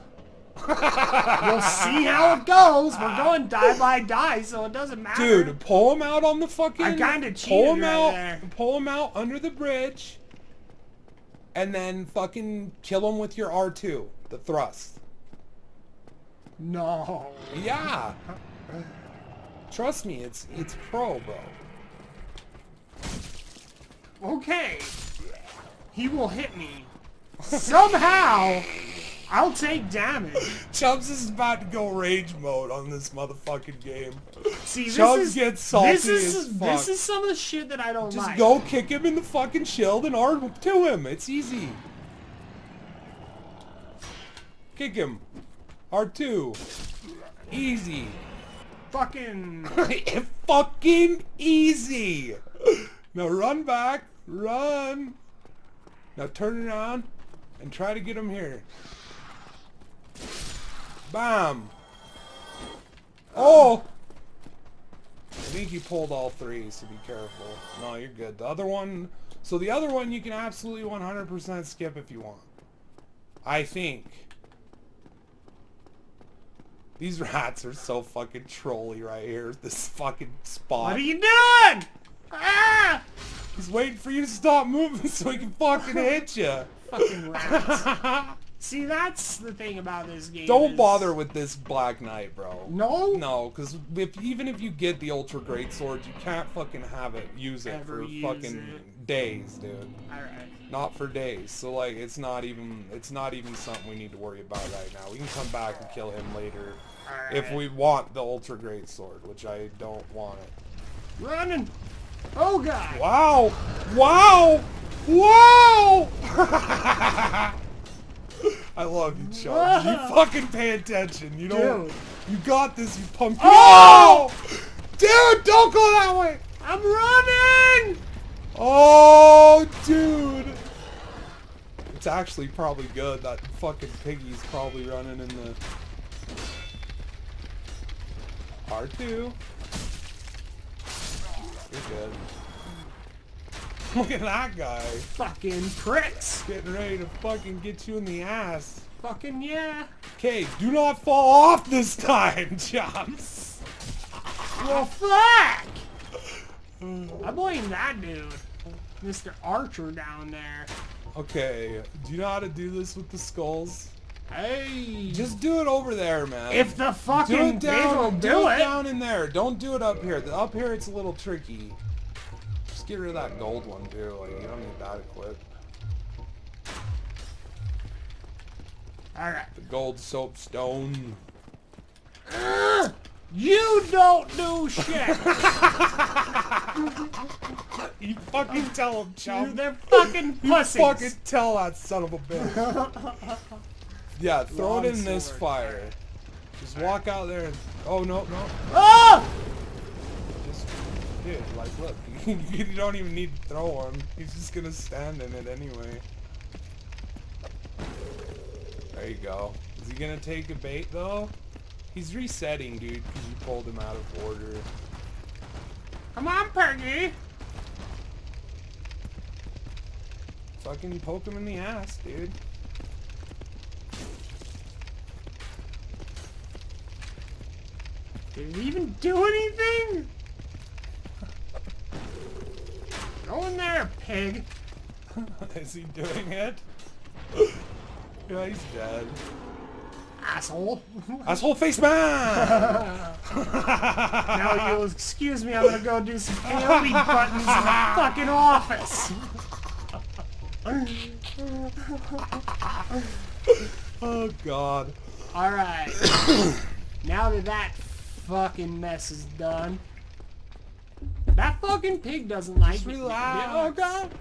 we'll see how it goes. We're going die by die, so it doesn't matter. Dude, pull him out on the fucking... I kinda pull cheated him right out, there. Pull him out under the bridge. And then fucking kill him with your R2. The thrust. No. Yeah. Trust me, it's pro, bro. Okay. He will hit me. Somehow, I'll take damage. Chubbz is about to go rage mode on this motherfucking game. See, this Chubbz is gets salty this is as fuck. this is some of the shit that I don't Just like. go kick him in the fucking shield and R2 him. It's easy. Kick him. R2. Easy. Fucking. Fucking easy. Now run back. Run. Now turn around and try to get him here. Bam. Oh. I think you pulled all three, so be careful. No, you're good. The other one... So the other one you can absolutely 100% skip if you want. I think. These rats are so fucking trolly right here. This fucking spot. What are you doing? Ah! He's waiting for you to stop moving so he can fucking hit you. Fucking rats. See, that's the thing about this game. Don't is- bother with this Black Knight, bro. No? No, because even if you get the Ultra Great Sword, you can't fucking have it, use it Ever for use fucking it. days, dude. Alright. Not for days. So like, it's not even something we need to worry about right now. We can come back and kill him later if Alright. we want the Ultra Great Sword, which I don't want it. Running! Oh god! Wow! Wow! Wow! I love you, Chubbz. You fucking pay attention. You don't. Dude. You got this, you pumpkin. Oh! Dude, don't go that way! I'm running! Oh, dude! It's actually probably good. That fucking piggy's probably running in the R2. You're good. Look at that guy. Fucking pricks! Getting ready to fucking get you in the ass. Fucking yeah! Okay, do not fall off this time, Chubbz. Well, fuck! I blame that dude. Mr. Archer down there. Okay, do you know how to do this with the skulls? Hey! Just do it over there, man. If the do fucking it people down, do it! down in there. Don't do it up here. Up here it's a little tricky. Just get rid of that gold one too. Like you don't need that equipped. Alright. The gold soapstone. You don't do shit! You fucking tell him, You Chubbz. they're fucking You pussies! fucking tell that son of a bitch. Yeah, throw it in Long this sword. fire. Just walk out there and... Oh, no. Ah! Just... Dude, like, look. You don't even need to throw him. He's just gonna stand in it anyway. There you go. Is he gonna take a bait, though? He's resetting, dude, because you pulled him out of order. Come on, Peggy! Fucking poke him in the ass, dude. Did it even do anything? Go in there, pig! Is he doing it? Yeah, he's dead. Asshole! Asshole face man! Now you'll excuse me, I'm gonna go do some AoE buttons in the fucking office! Oh god. Alright. Now that that fucking mess is done. That fucking pig doesn't like me. relax. Oh god.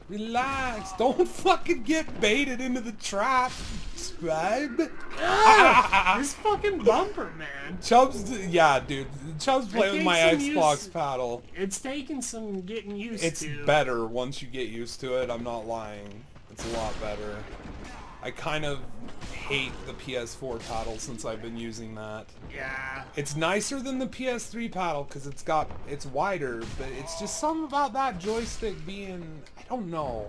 Relax. Don't fucking get baited into the trap, scribe. This fucking bumper, man. Chubbz, yeah, dude. Chubbz playing with my takes some Xbox paddle. It's taking some getting used It's to. better once you get used to it. I'm not lying. It's a lot better. I kind of hate the PS4 paddle since I've been using that. Yeah. It's nicer than the PS3 paddle because it's wider, but it's just something about that joystick being, I don't know.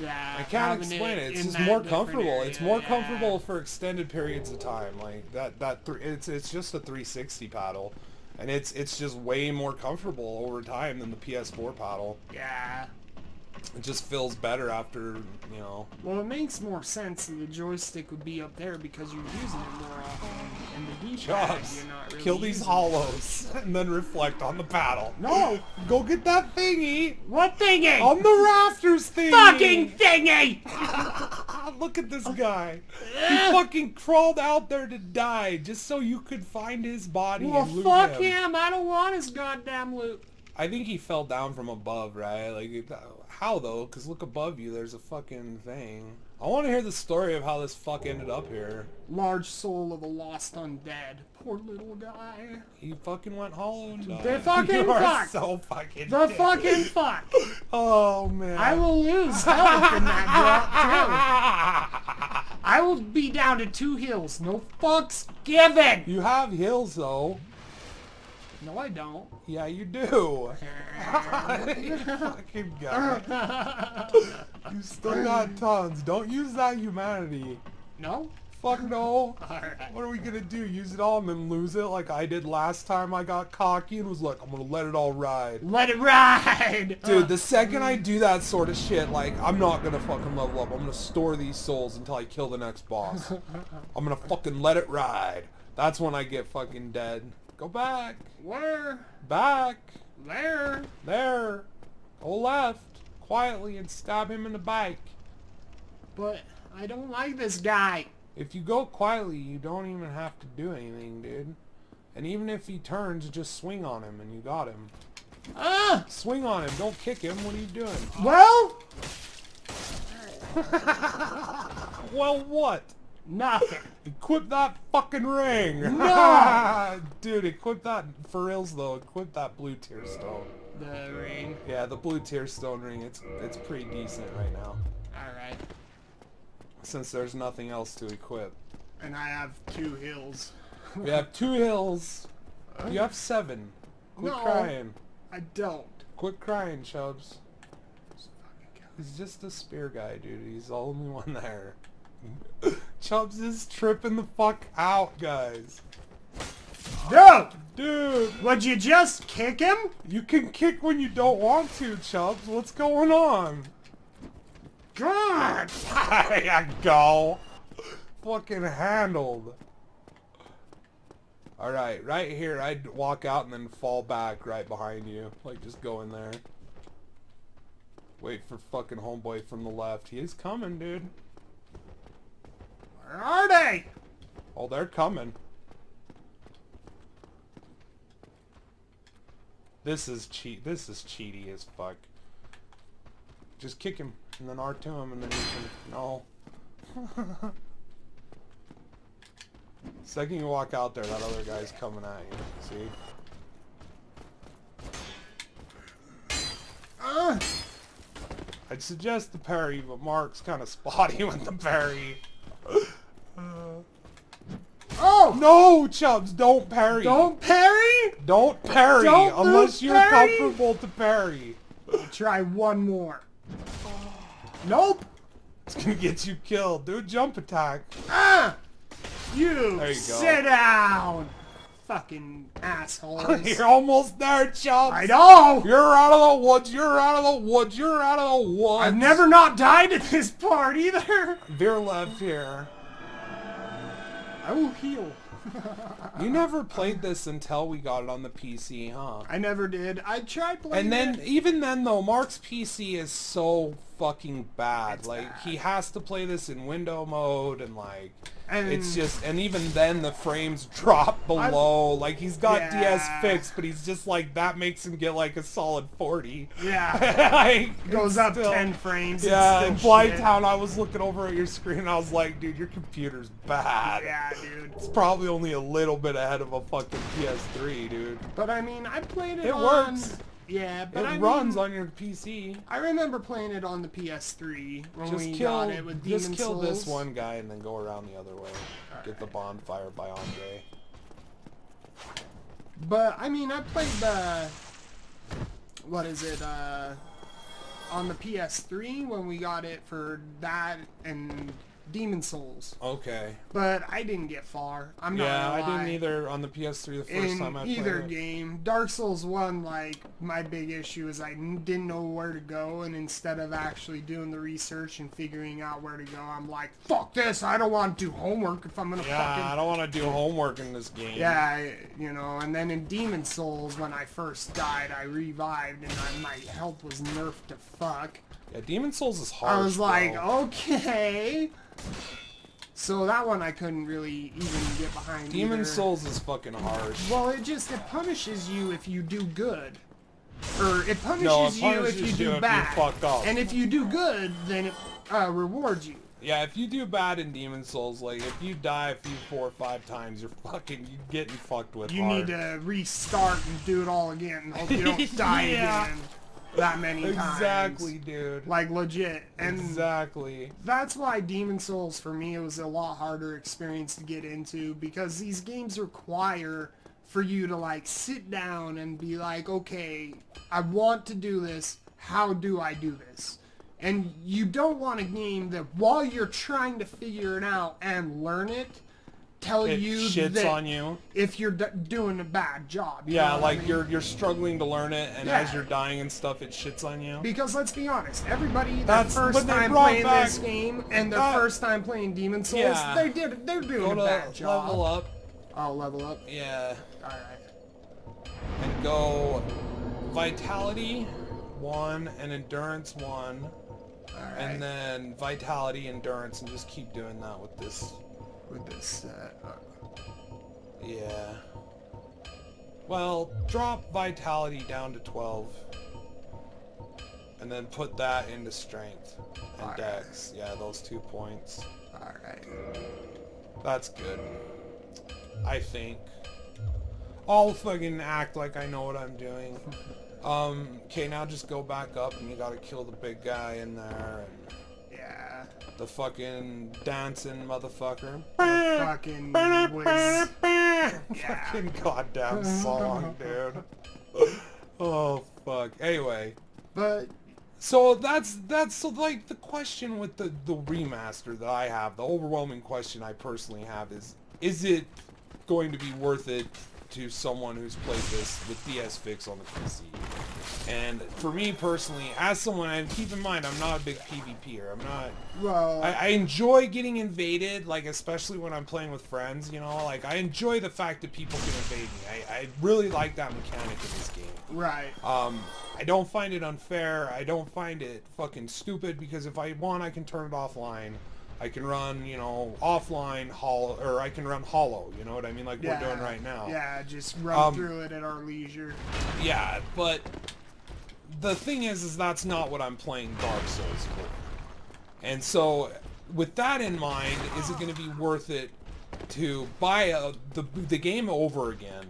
Yeah. I can't having explain it. It's in just that more different comfortable. area, It's more yeah. comfortable for extended periods of time. Like it's just a 360 paddle, and it's just way more comfortable over time than the PS4 paddle. Yeah. It just feels better after, you know. Well, it makes more sense that the joystick would be up there because you're using it more often. And the D-pad, Chubbz, you're not really kill these using. hollows and then reflect on the paddle. No! Go get that thingy What thingy? on the rafters thingy. Fucking thingy! Look at this guy. He fucking crawled out there to die just so you could find his body Well, and loot fuck him. him. I don't want his goddamn loot. I think he fell down from above, right? Like, how though? Because look above you, there's a fucking thing. I want to hear the story of how this fuck ended up here. Large soul of a lost undead. Poor little guy. He fucking went hollow and died. The fucking You are fuck. so fucking The dead. fucking fuck. Oh, man. I will lose health in that drop, too. I will be down to 2 heals. No fucks given. You have heals, though. No, I don't. Yeah, you do. You fucking guy. You still got tons. Don't use that humanity. No? Fuck no. Alright. What are we gonna do? Use it all and then lose it like I did last time I got cocky and was like, I'm gonna let it all ride. Let it ride! Dude, the second I do that sort of shit, like, I'm not gonna fucking level up. I'm gonna store these souls until I kill the next boss. I'm gonna fucking let it ride. That's when I get fucking dead. Go back. Where? Back. There. There. Go left. Quietly and stab him in the back. But I don't like this guy. If you go quietly, you don't even have to do anything, dude. And even if he turns, just swing on him and you got him. Ah! Swing on him. Don't kick him. What are you doing? Well? Well, what? Nothing. Equip that fucking ring! No! Dude, equip that, for reals though, equip that blue tier stone. The ring. Yeah, the blue tier stone ring, it's pretty decent right now. Alright. Since there's nothing else to equip. And I have 2 hills. We have 2 hills. You have 7. Quit No. crying. I don't. Quit crying, Chubbz. He's just a spear guy, dude. He's the only one there. Chubbz is tripping the fuck out, guys. Dude! Dude, Would you just kick him? you can kick when you don't want to, Chubbz. What's going on? God! There you go. Fucking handled. Alright, right here, I'd walk out and then fall back right behind you. Like, just go in there. Wait for fucking homeboy from the left. He is coming, dude. Where are they? Oh, they're coming. This is cheaty as fuck. Just kick him and then R2 him and then you can... No. Second you walk out there, that other guy's coming at you. See? I'd suggest the parry, but Mark's kind of spotty with the parry. Oh! No, Chubbz, don't parry. Don't parry? Don't parry Don't unless you're parry? comfortable to parry. Try one more. Nope. It's gonna get you killed. Do a jump attack. Ah! You, There you go. sit down. Fucking assholes. You're almost there, Chubbz. I know. You're out of the woods. You're out of the woods. You're out of the woods. I've never not died at this part either. Veer left here. I will heal. You never played this until we got it on the PC, huh? I never did. I tried playing And then, it. even then though, Mark's PC is so fucking bad. It's like, bad. he has to play this in window mode, and like, And it's just, and even then the frames drop below. Like, he's got Yeah. DS fixed, but he's just like, that makes him get like a solid 40. Yeah. Like, Goes it's up still- 10 frames. Yeah, in it's still shit. Blytown, I was looking over at your screen and I was like, dude, your computer's bad. Yeah, dude. It's probably only a little bit ahead of a fucking PS3, dude. But I mean, I played it It on... works. Yeah, but It I runs mean, on your PC. I remember playing it on the PS3 when Just we kill, got it with Demon just kill Souls. this one guy and then go around the other way. Get the bonfire by Andre. But I mean, I played the... What is it? On the PS3 when we got it for that and Demon Souls. Okay. But I didn't get far. I'm not Yeah, gonna I lie. didn't either on the PS3 the first In time I played either it. game. Dark Souls 1, like, my big issue is I didn't know where to go, and instead of actually doing the research and figuring out where to go, I'm like, fuck this, I don't want to do homework if I'm gonna Yeah, I fucking... don't want to do homework in this game. Yeah, you know, and then in Demon Souls, when I first died, I revived, and my health was nerfed to fuck. Yeah, Demon Souls is hard. I was like, okay... So that one I couldn't really even get behind Demon either. Souls is fucking hard. Well, it punishes you if you do good. Or it punishes, No, it you punishes if you you do if you bad. fuck up. And if you do good, then it rewards you. Yeah, if you do bad in Demon Souls, like, if you die a few 4 or 5 times, you're getting fucked with You hard. need to restart and do it all again and hope you don't die Yeah. again that many times. Exactly, dude. Like, legit. And Exactly. that's why Demon Souls, for me, it was a lot harder experience to get into, because these games require for you to, like, sit down and be like, okay, I want to do this, how do I do this? And you don't want a game that, while you're trying to figure it out and learn it, tell It you shits that on you. if you're doing a bad job. You Yeah, know what like, I mean? you're struggling to learn it, and Yeah. as you're dying and stuff, it shits on you. Because let's be honest, everybody their That's first when they time brought playing back this game and their that- first time playing Demon Souls, Yeah. they're doing Go a to bad job. level up. Oh, level up. Yeah. Alright. And go Vitality 1 and Endurance 1. Alright. And then Vitality, Endurance, and just keep doing that with this. With this, Yeah. Well, drop Vitality down to 12. And then put that into Strength and Alright. Dex. Yeah, those 2 points. Alright. That's good. I think. I'll fucking act like I know what I'm doing. Okay, now just go back up and you gotta kill the big guy in there and Yeah. the fucking dancing motherfucker. Fucking was... Fucking goddamn song, dude. Oh fuck. Anyway, But, so that's so like the question with the remaster that I have, the overwhelming question I personally have is it going to be worth it to someone who's played this with DS Fix on the PC? And for me personally, as someone, and keep in mind, I'm not a big PvPer. I'm not. well... I enjoy getting invaded, like especially when I'm playing with friends. You know, like I enjoy the fact that people can invade me. I really like that mechanic in this game. right. I don't find it unfair. I don't find it fucking stupid, because if I want, I can turn it offline. I can run, you know, offline hollow, or I can run hollow. You know what I mean? Like we're doing right now. Yeah, just run through it at our leisure. Yeah, but the thing is that's not what I'm playing Dark Souls for. And so, with that in mind, is it going to be worth it to buy the game over again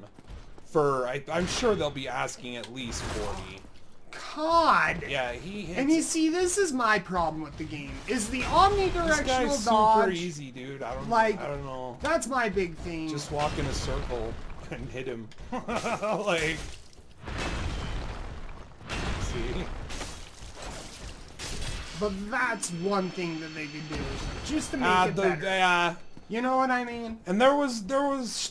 for, I'm sure they'll be asking at least 40. God. Yeah, he hits. And you see, this is my problem with the game, is the omnidirectional This guy's dodge. super easy, dude. I don't know. That's my big thing. Just walk in a circle and hit him. Like, see? But that's one thing that they could do, just to make it better. You know what I mean? And there was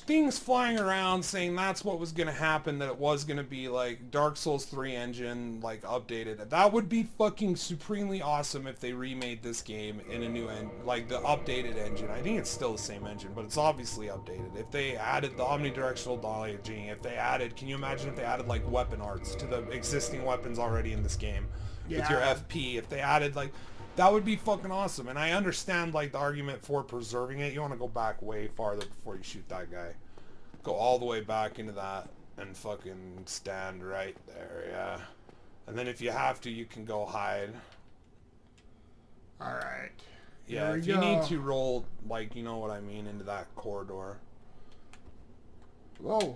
things flying around saying that's what was gonna happen, that it was gonna be like Dark Souls 3 engine, like updated. That would be fucking supremely awesome if they remade this game in a new like the updated engine. I think it's still the same engine, but it's obviously updated. If they added the omnidirectional dodging, if they added, can you imagine if they added like weapon arts to the existing weapons already in this game with your FP? If they added like, that would be fucking awesome. And I understand like the argument for preserving it. You want to go back way farther before you shoot that guy. Go all the way back into that and fucking stand right there, yeah. And then if you have to, you can go hide. Alright. Yeah, if you need to roll, like, you know what I mean, into that corridor. Whoa.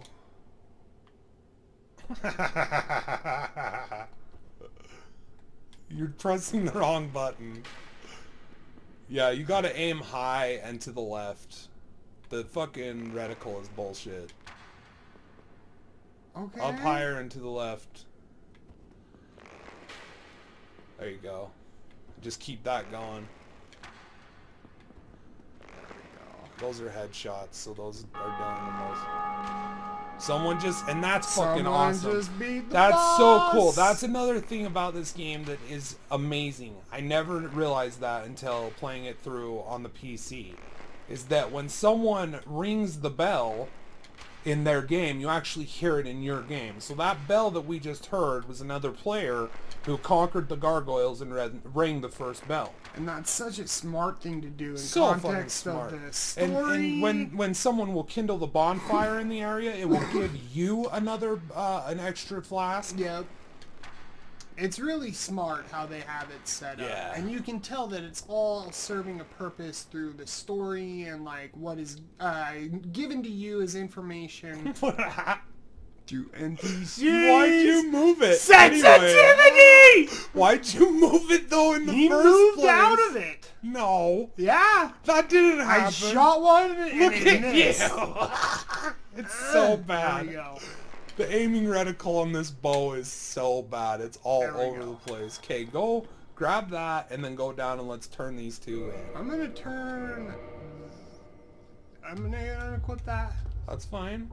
You're pressing the wrong button. Yeah, you gotta aim high and to the left. The fucking reticle is bullshit. Okay. Up higher and to the left. There you go. Just keep that going. There we go. Those are headshots, so those are doing the most. Someone just, and that's fucking awesome. Just beat the That's boss. so cool. That's another thing about this game that is amazing. I never realized that until playing it through on the PC. Is that when someone rings the bell in their game, you actually hear it in your game. So that bell that we just heard was another player who conquered the gargoyles and rang the first bell. And that's such a smart thing to do in So context of the story. And when someone will kindle the bonfire in the area, it will give you another an extra flask. Yep. It's really smart how they have it set up. Yeah. And you can tell that it's all serving a purpose through the story and like what is given to you as information. To NPC. Why'd you move it? Sensitivity! Anyway? Why'd you move it though in the He first moved place? out of it. No. Yeah. That didn't happen. I shot one and Look it at missed. you. It's so bad. There we go. The aiming reticle on this bow is so bad. It's all over the place. Okay, go grab that and then go down and let's turn these two in. I'm gonna equip that. That's fine.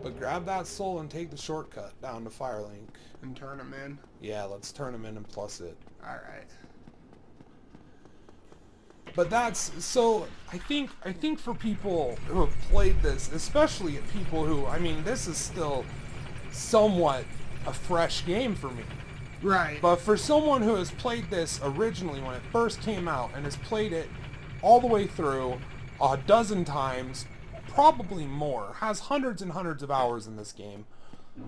But grab that soul and take the shortcut down to Firelink. And turn them in. Yeah, let's turn them in and plus it. Alright. But that's, so I think for people who have played this, especially people who, I mean, this is still somewhat a fresh game for me. Right. But for someone who has played this originally when it first came out and has played it all the way through a dozen times, probably more, has hundreds and hundreds of hours in this game.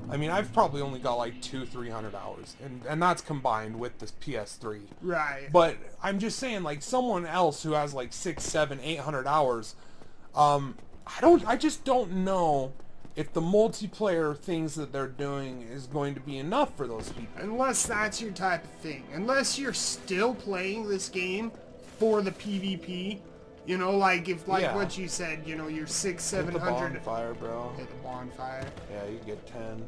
I mean, I've probably only got like 200-300 hours, and that's combined with this PS3. Right. But I'm just saying, like, someone else who has like 600, 700, 800 hours, I just don't know if the multiplayer things that they're doing is going to be enough for those people. Unless that's your type of thing. Unless you're still playing this game for the PvP. You know, like if, what you said, you know, you're 600, 700. Hit the bonfire, bro. Hit the bonfire. Yeah, you get 10.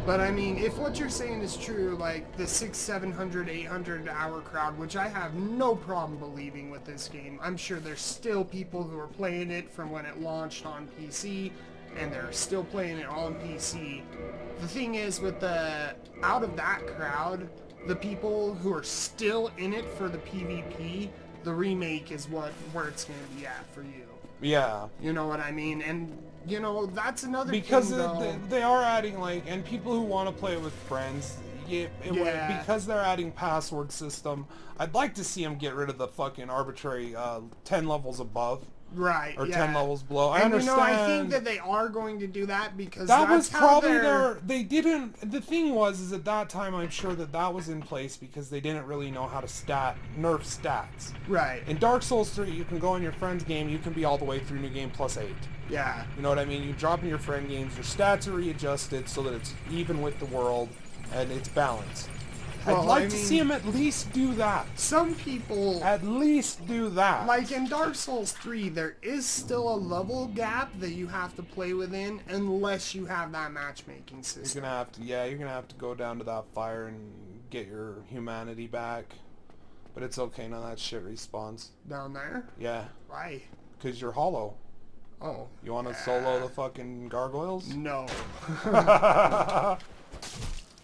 But I mean, if what you're saying is true, like the 600, 700, 800 hour crowd, which I have no problem believing with this game, I'm sure there's still people who are playing it from when it launched on PC, and they're still playing it on PC. The thing is, with out of that crowd, the people who are still in it for the PvP, the remake is where it's going to be at for you. Yeah. You know what I mean? And, you know, that's another because thing, though. they are adding, like, and people who want to play it with friends, because they're adding password system, I'd like to see them get rid of the fucking arbitrary 10 levels above. Right. Or yeah. 10 levels below. I And understand. I think that they are going to do that because that that's was how probably they're... they didn't, the thing was, is at that time I'm sure that was in place because they didn't really know how to nerf stats. Right. In Dark Souls 3, you can go in your friend's game, you can be all the way through New Game plus 8. Yeah. You know what I mean? You drop in your friend games, your stats are readjusted so that it's even with the world and it's balanced. Well, I'd like to see him at least do that. Some people... At least do that. Like in Dark Souls 3, there is still a level gap that you have to play within unless you have that matchmaking system. You're gonna have to go down to that fire and get your humanity back. But it's okay, none of that shit respawns. Down there? Yeah. Why? Because you're hollow. Oh. You want to solo the fucking gargoyles? No.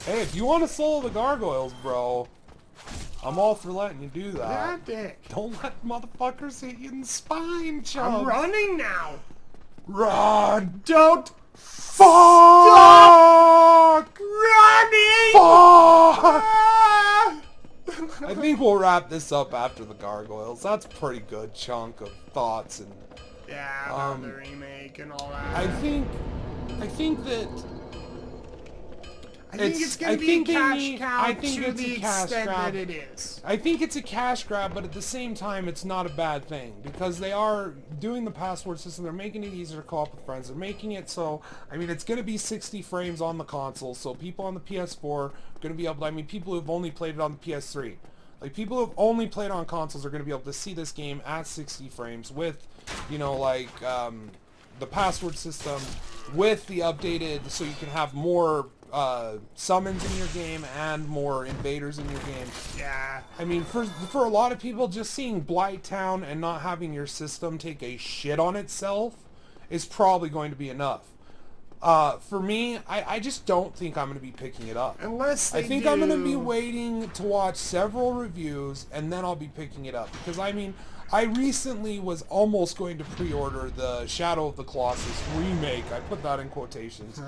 Hey, if you want to solo the gargoyles, bro, I'm all for letting you do that. That dick. Don't let motherfuckers hit you in the spine, Chubbz. I'm running now. Run! Don't Fuck! running. Fuck! Ah! I think we'll wrap this up after the gargoyles. That's a pretty good chunk of thoughts and... Yeah, about the remake and all that. I think it's going to be a cash cow to the extent that it is. I think it's a cash grab, but at the same time, it's not a bad thing because they are doing the password system. They're making it easier to co-op with friends. They're making it so, I mean, it's going to be 60 frames on the console, so people on the PS4 are going to be able to, I mean, people who've only played it on the PS3, like people who've only played on consoles are going to be able to see this game at 60 frames with, you know, like, the password system, with the updated, so you can have more summons in your game and more invaders in your game. Yeah. I mean, for a lot of people, just seeing Blighttown and not having your system take a shit on itself is probably going to be enough. For me, I just don't think I'm going to be picking it up. Unless I think I'm going to be waiting to watch several reviews and then I'll be picking it up. Because, I mean, I recently was almost going to pre-order the Shadow of the Colossus remake. I put that in quotations.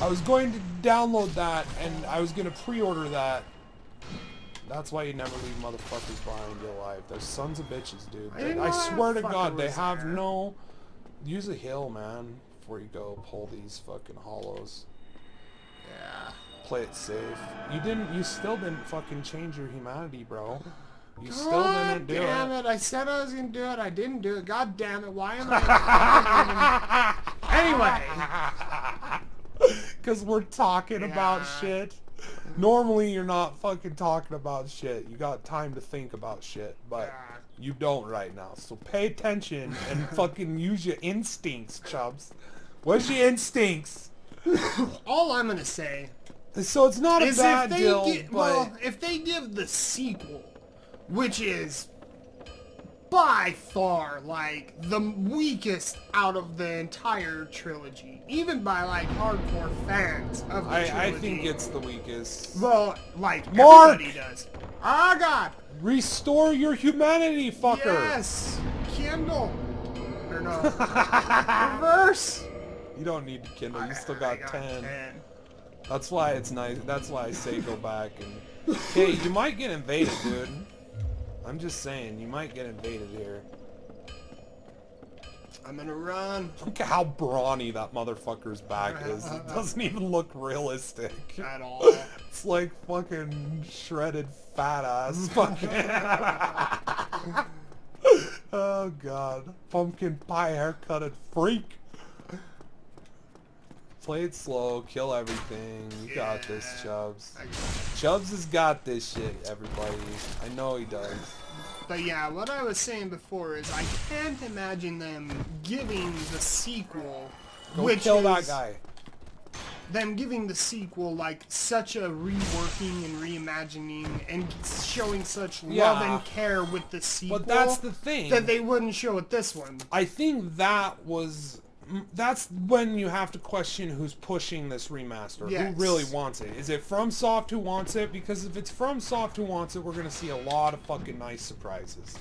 I was going to download that and I was going to pre-order that. That's why you never leave motherfuckers behind you alive. They're sons of bitches, dude. I swear to God, they have no... Use a heal, man, before you go pull these fucking hollows. Yeah. Play it safe. You still didn't fucking change your humanity, bro. You still didn't do it. God damn it. I said I was going to do it. I didn't do it. God damn it. Why am I... Anyway. Because we're talking about shit. Normally you're not fucking talking about shit. You got time to think about shit. But you don't right now. So pay attention and fucking use your instincts, Chubbz. What's your instincts? All I'm going to say... So it's not a bad deal, but... Well, if they give the sequel... which is by far like the weakest out of the entire trilogy, even by like hardcore fans of the trilogy. I think it's the weakest. Well, like Mark! everybody does. Oh God! Restore your humanity, fucker! Yes, Kindle. Or no, reverse. You don't need to Kindle. You still got 10. That's why it's nice. That's why I say go back and. Hey, you might get invaded, dude. I'm just saying, you might get invaded here. I'm gonna run. Look at how brawny that motherfucker's back is. It doesn't even look realistic. At all. It's like fucking shredded fat ass fucking... Oh god. Pumpkin pie haircutted freak. Play it slow, kill everything. You got this, Chubbz. Chubbz has got this shit, everybody. I know he does. But yeah, what I was saying before is I can't imagine them giving the sequel, Go kill that guy. Them giving the sequel like such a reworking and reimagining and showing such love and care with the sequel. But that's the thing. That they wouldn't show with this one. I think that's when you have to question who's pushing this remaster. Yes. Who really wants it? Is it FromSoft who wants it? Because if it's FromSoft who wants it, we're going to see a lot of fucking nice surprises.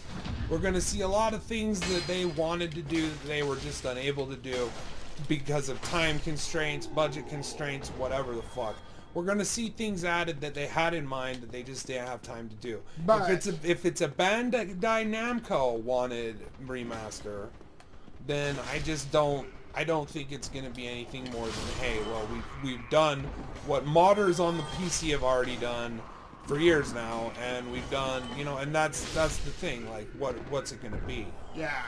We're going to see a lot of things that they wanted to do that they were just unable to do because of time constraints, budget constraints, whatever the fuck. We're going to see things added that they had in mind that they just didn't have time to do. But if it's a Bandai Namco wanted remaster, then I just don't. I don't think it's going to be anything more than, hey, well, we've done what modders on the PC have already done for years now, and we've done, you know, and that's the thing. Like, what's it going to be? Yeah.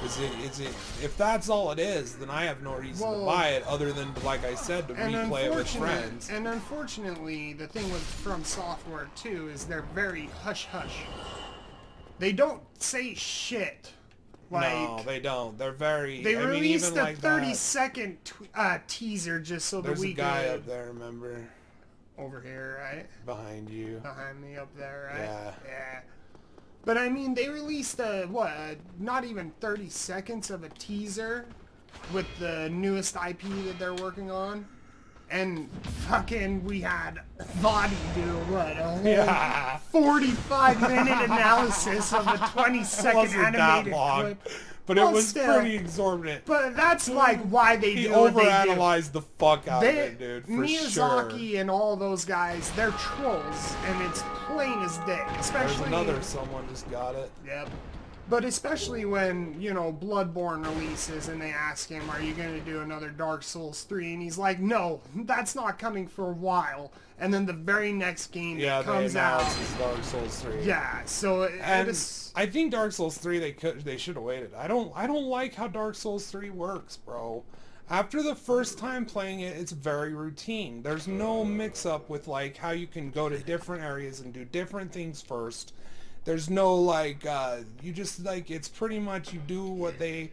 Is it? If that's all it is, then I have no reason to buy it other than, like I said, to replay it with friends. And unfortunately, the thing with From Software too is they're very hush hush. They don't say shit. Like, no, they don't. They're very. They released even a like 30-second teaser just so that we could. There's a guy up there, remember? Over here, right? Behind you. Behind me up there, right? Yeah. Yeah. But I mean, they released not even 30 seconds of a teaser with the newest IP that they're working on. And fucking we had Body do what, a whole 45-minute analysis of a 20-second animated clip. But it was pretty exorbitant. But that's like why they he do what they do. overanalyzed the fuck out of it, dude, for Miyazaki sure. and all those guys, they're trolls, and it's plain as day. Especially There's someone just got it. Yep. But especially when, you know, Bloodborne releases and they ask him, are you going to do another Dark Souls 3? And he's like, no, that's not coming for a while. And then the very next game that comes out is Dark Souls 3. Yeah, so I think Dark Souls 3 they should have waited. I don't like how Dark Souls 3 works, bro. After the first time playing it, it's very routine. There's no mix-up with, like, how you can go to different areas and do different things first. There's no, like, you just, like, it's pretty much you do what they,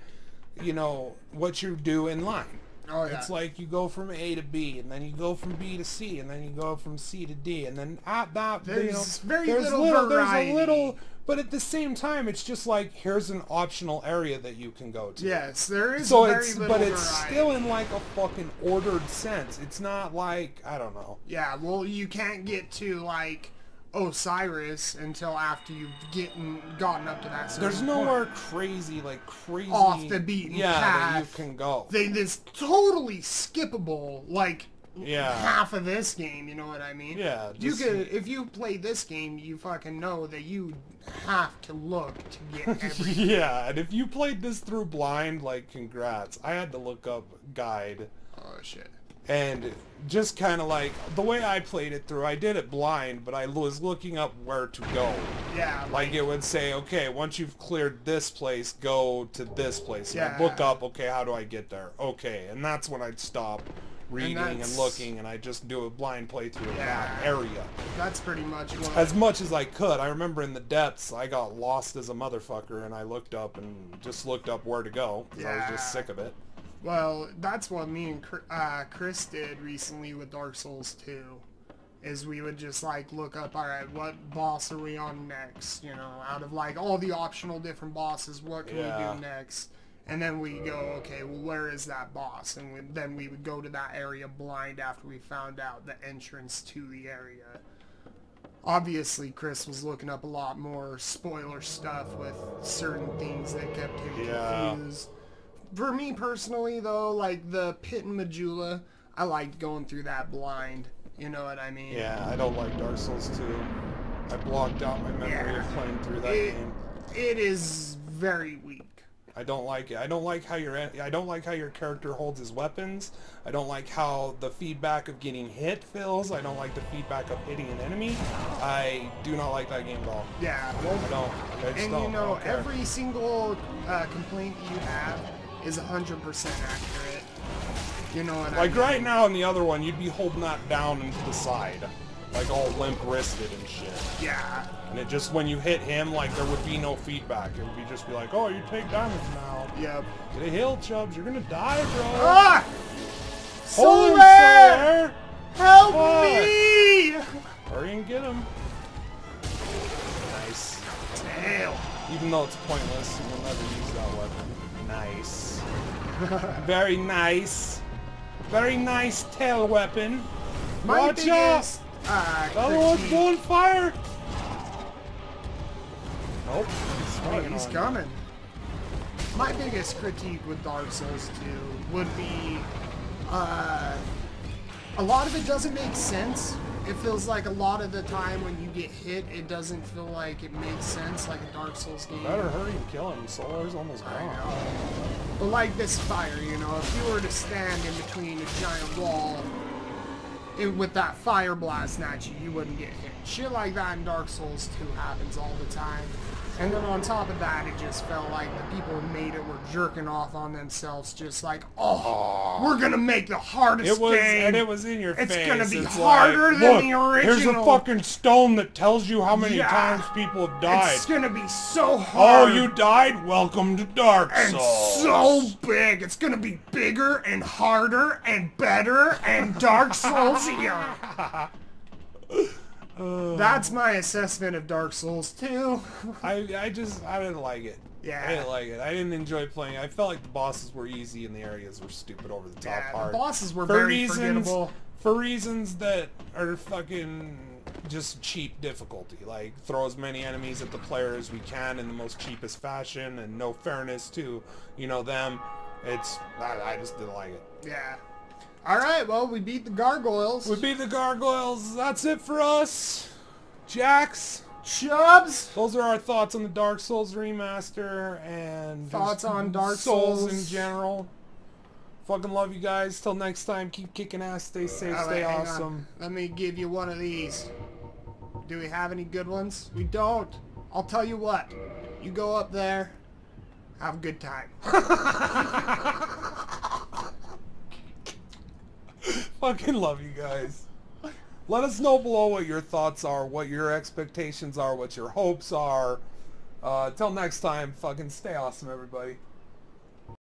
you know, what you do in line. Oh, yeah. It's like you go from A to B, and then you go from B to C, and then you go from C to D, and then at that, there's very there's little variety. There's a little, but at the same time, it's just like, here's an optional area that you can go to. Yes, there is so very little but it's variety. still in, like, a fucking ordered sense. It's not like, I don't know. Yeah, well, you can't get to, like, Osiris until after you've gotten up to that certain There's nowhere crazy off the beaten path that you can go. This totally skippable, like, Yeah. half of this game, you know what I mean? Yeah. You could, if you play this game, you fucking know that you have to look to get everything. Yeah, and if you played this through blind, like, congrats. I had to look up guide. Oh, shit. And just kind of like, the way I played it through, I did it blind, but I was looking up where to go. Yeah. Like, it would say, okay, once you've cleared this place, go to this place. And Yeah. I'd look up, okay, how do I get there? Okay, and that's when I'd stop reading and looking, and I'd just do a blind playthrough of that area. That's pretty much what... As much as I could. I remember in the depths, I got lost as a motherfucker, and I looked up and just looked up where to go, because I was just sick of it. Well, that's what me and Chris did recently with Dark Souls 2, is we would just, like, look up, alright, what boss are we on next, you know, out of, like, all the optional different bosses, what can we do next? And then we go, okay, well, where is that boss? And then we would go to that area blind after we found out the entrance to the area. Obviously, Chris was looking up a lot more spoiler stuff with certain things that kept him confused. For me personally, though, like the Pit and Majula, I liked going through that blind. You know what I mean? Yeah, I don't like Dark Souls 2. I blocked out my memory of playing through that game. It is very weak. I don't like it. I don't like how your character holds his weapons. I don't like how the feedback of getting hit feels. I don't like the feedback of hitting an enemy. I do not like that game at all. Yeah, well, I don't. I just and don't. you know, I don't care. every single complaint you have is 100% accurate. You know what I mean? Like right now in the other one, you'd be holding that down and to the side, like all limp-wristed and shit. Yeah. And it just, when you hit him, like, there would be no feedback. It would be just be like, oh, you take damage now. Yep. Get a heal, Chubbz. You're gonna die, bro. Ah! Hold him, Sawyer! Help Fuck. me! Hurry and get him. Nice. Tail. Even though it's pointless, you'll never use that weapon. Nice. Very nice. Very nice tail weapon. My Watch out! biggest Other one's on fire! Nope. he's coming. My biggest critique with Dark Souls 2 would be a lot of it doesn't make sense It feels like a lot of the time when you get hit, it doesn't feel like it makes sense, like a Dark Souls game. Better hurry and kill him. Solar's almost gone. But like this fire, you know, if you were to stand in between a giant wall with that fire blasting at you, you wouldn't get hit. Shit like that in Dark Souls 2 happens all the time. And then on top of that, it just felt like the people who made it were jerking off on themselves, just like, oh, we're gonna make the hardest game. And it was in your face. It's gonna be It's harder like, than the original. Here's a fucking stone that tells you how many times people have died. It's gonna be so hard. Oh, you died? Welcome to Dark and Souls. so big. It's gonna be bigger and harder and better and Dark Soulsier. That's my assessment of Dark Souls 2. I didn't like it. Yeah. I didn't like it. I didn't enjoy playing. I felt like the bosses were easy and the areas were stupid over the top hard. The bosses were very forgettable. For reasons that are fucking just cheap difficulty. Like, throw as many enemies at the player as we can in the most cheapest fashion and no fairness to, you know, them. I just didn't like it. Yeah. Alright, well, we beat the gargoyles. We beat the gargoyles. That's it for us. Jax Chubbz. Those are our thoughts on the Dark Souls remaster and thoughts on Dark Souls in general. Fucking love you guys. Till next time, keep kicking ass, stay safe, stay awesome. Let me give you one of these. Do we have any good ones? We don't. I'll tell you what. You go up there, have a good time. Fucking love you guys. Let us know below what your thoughts are, what your expectations are, what your hopes are. Till next time, fucking stay awesome, everybody.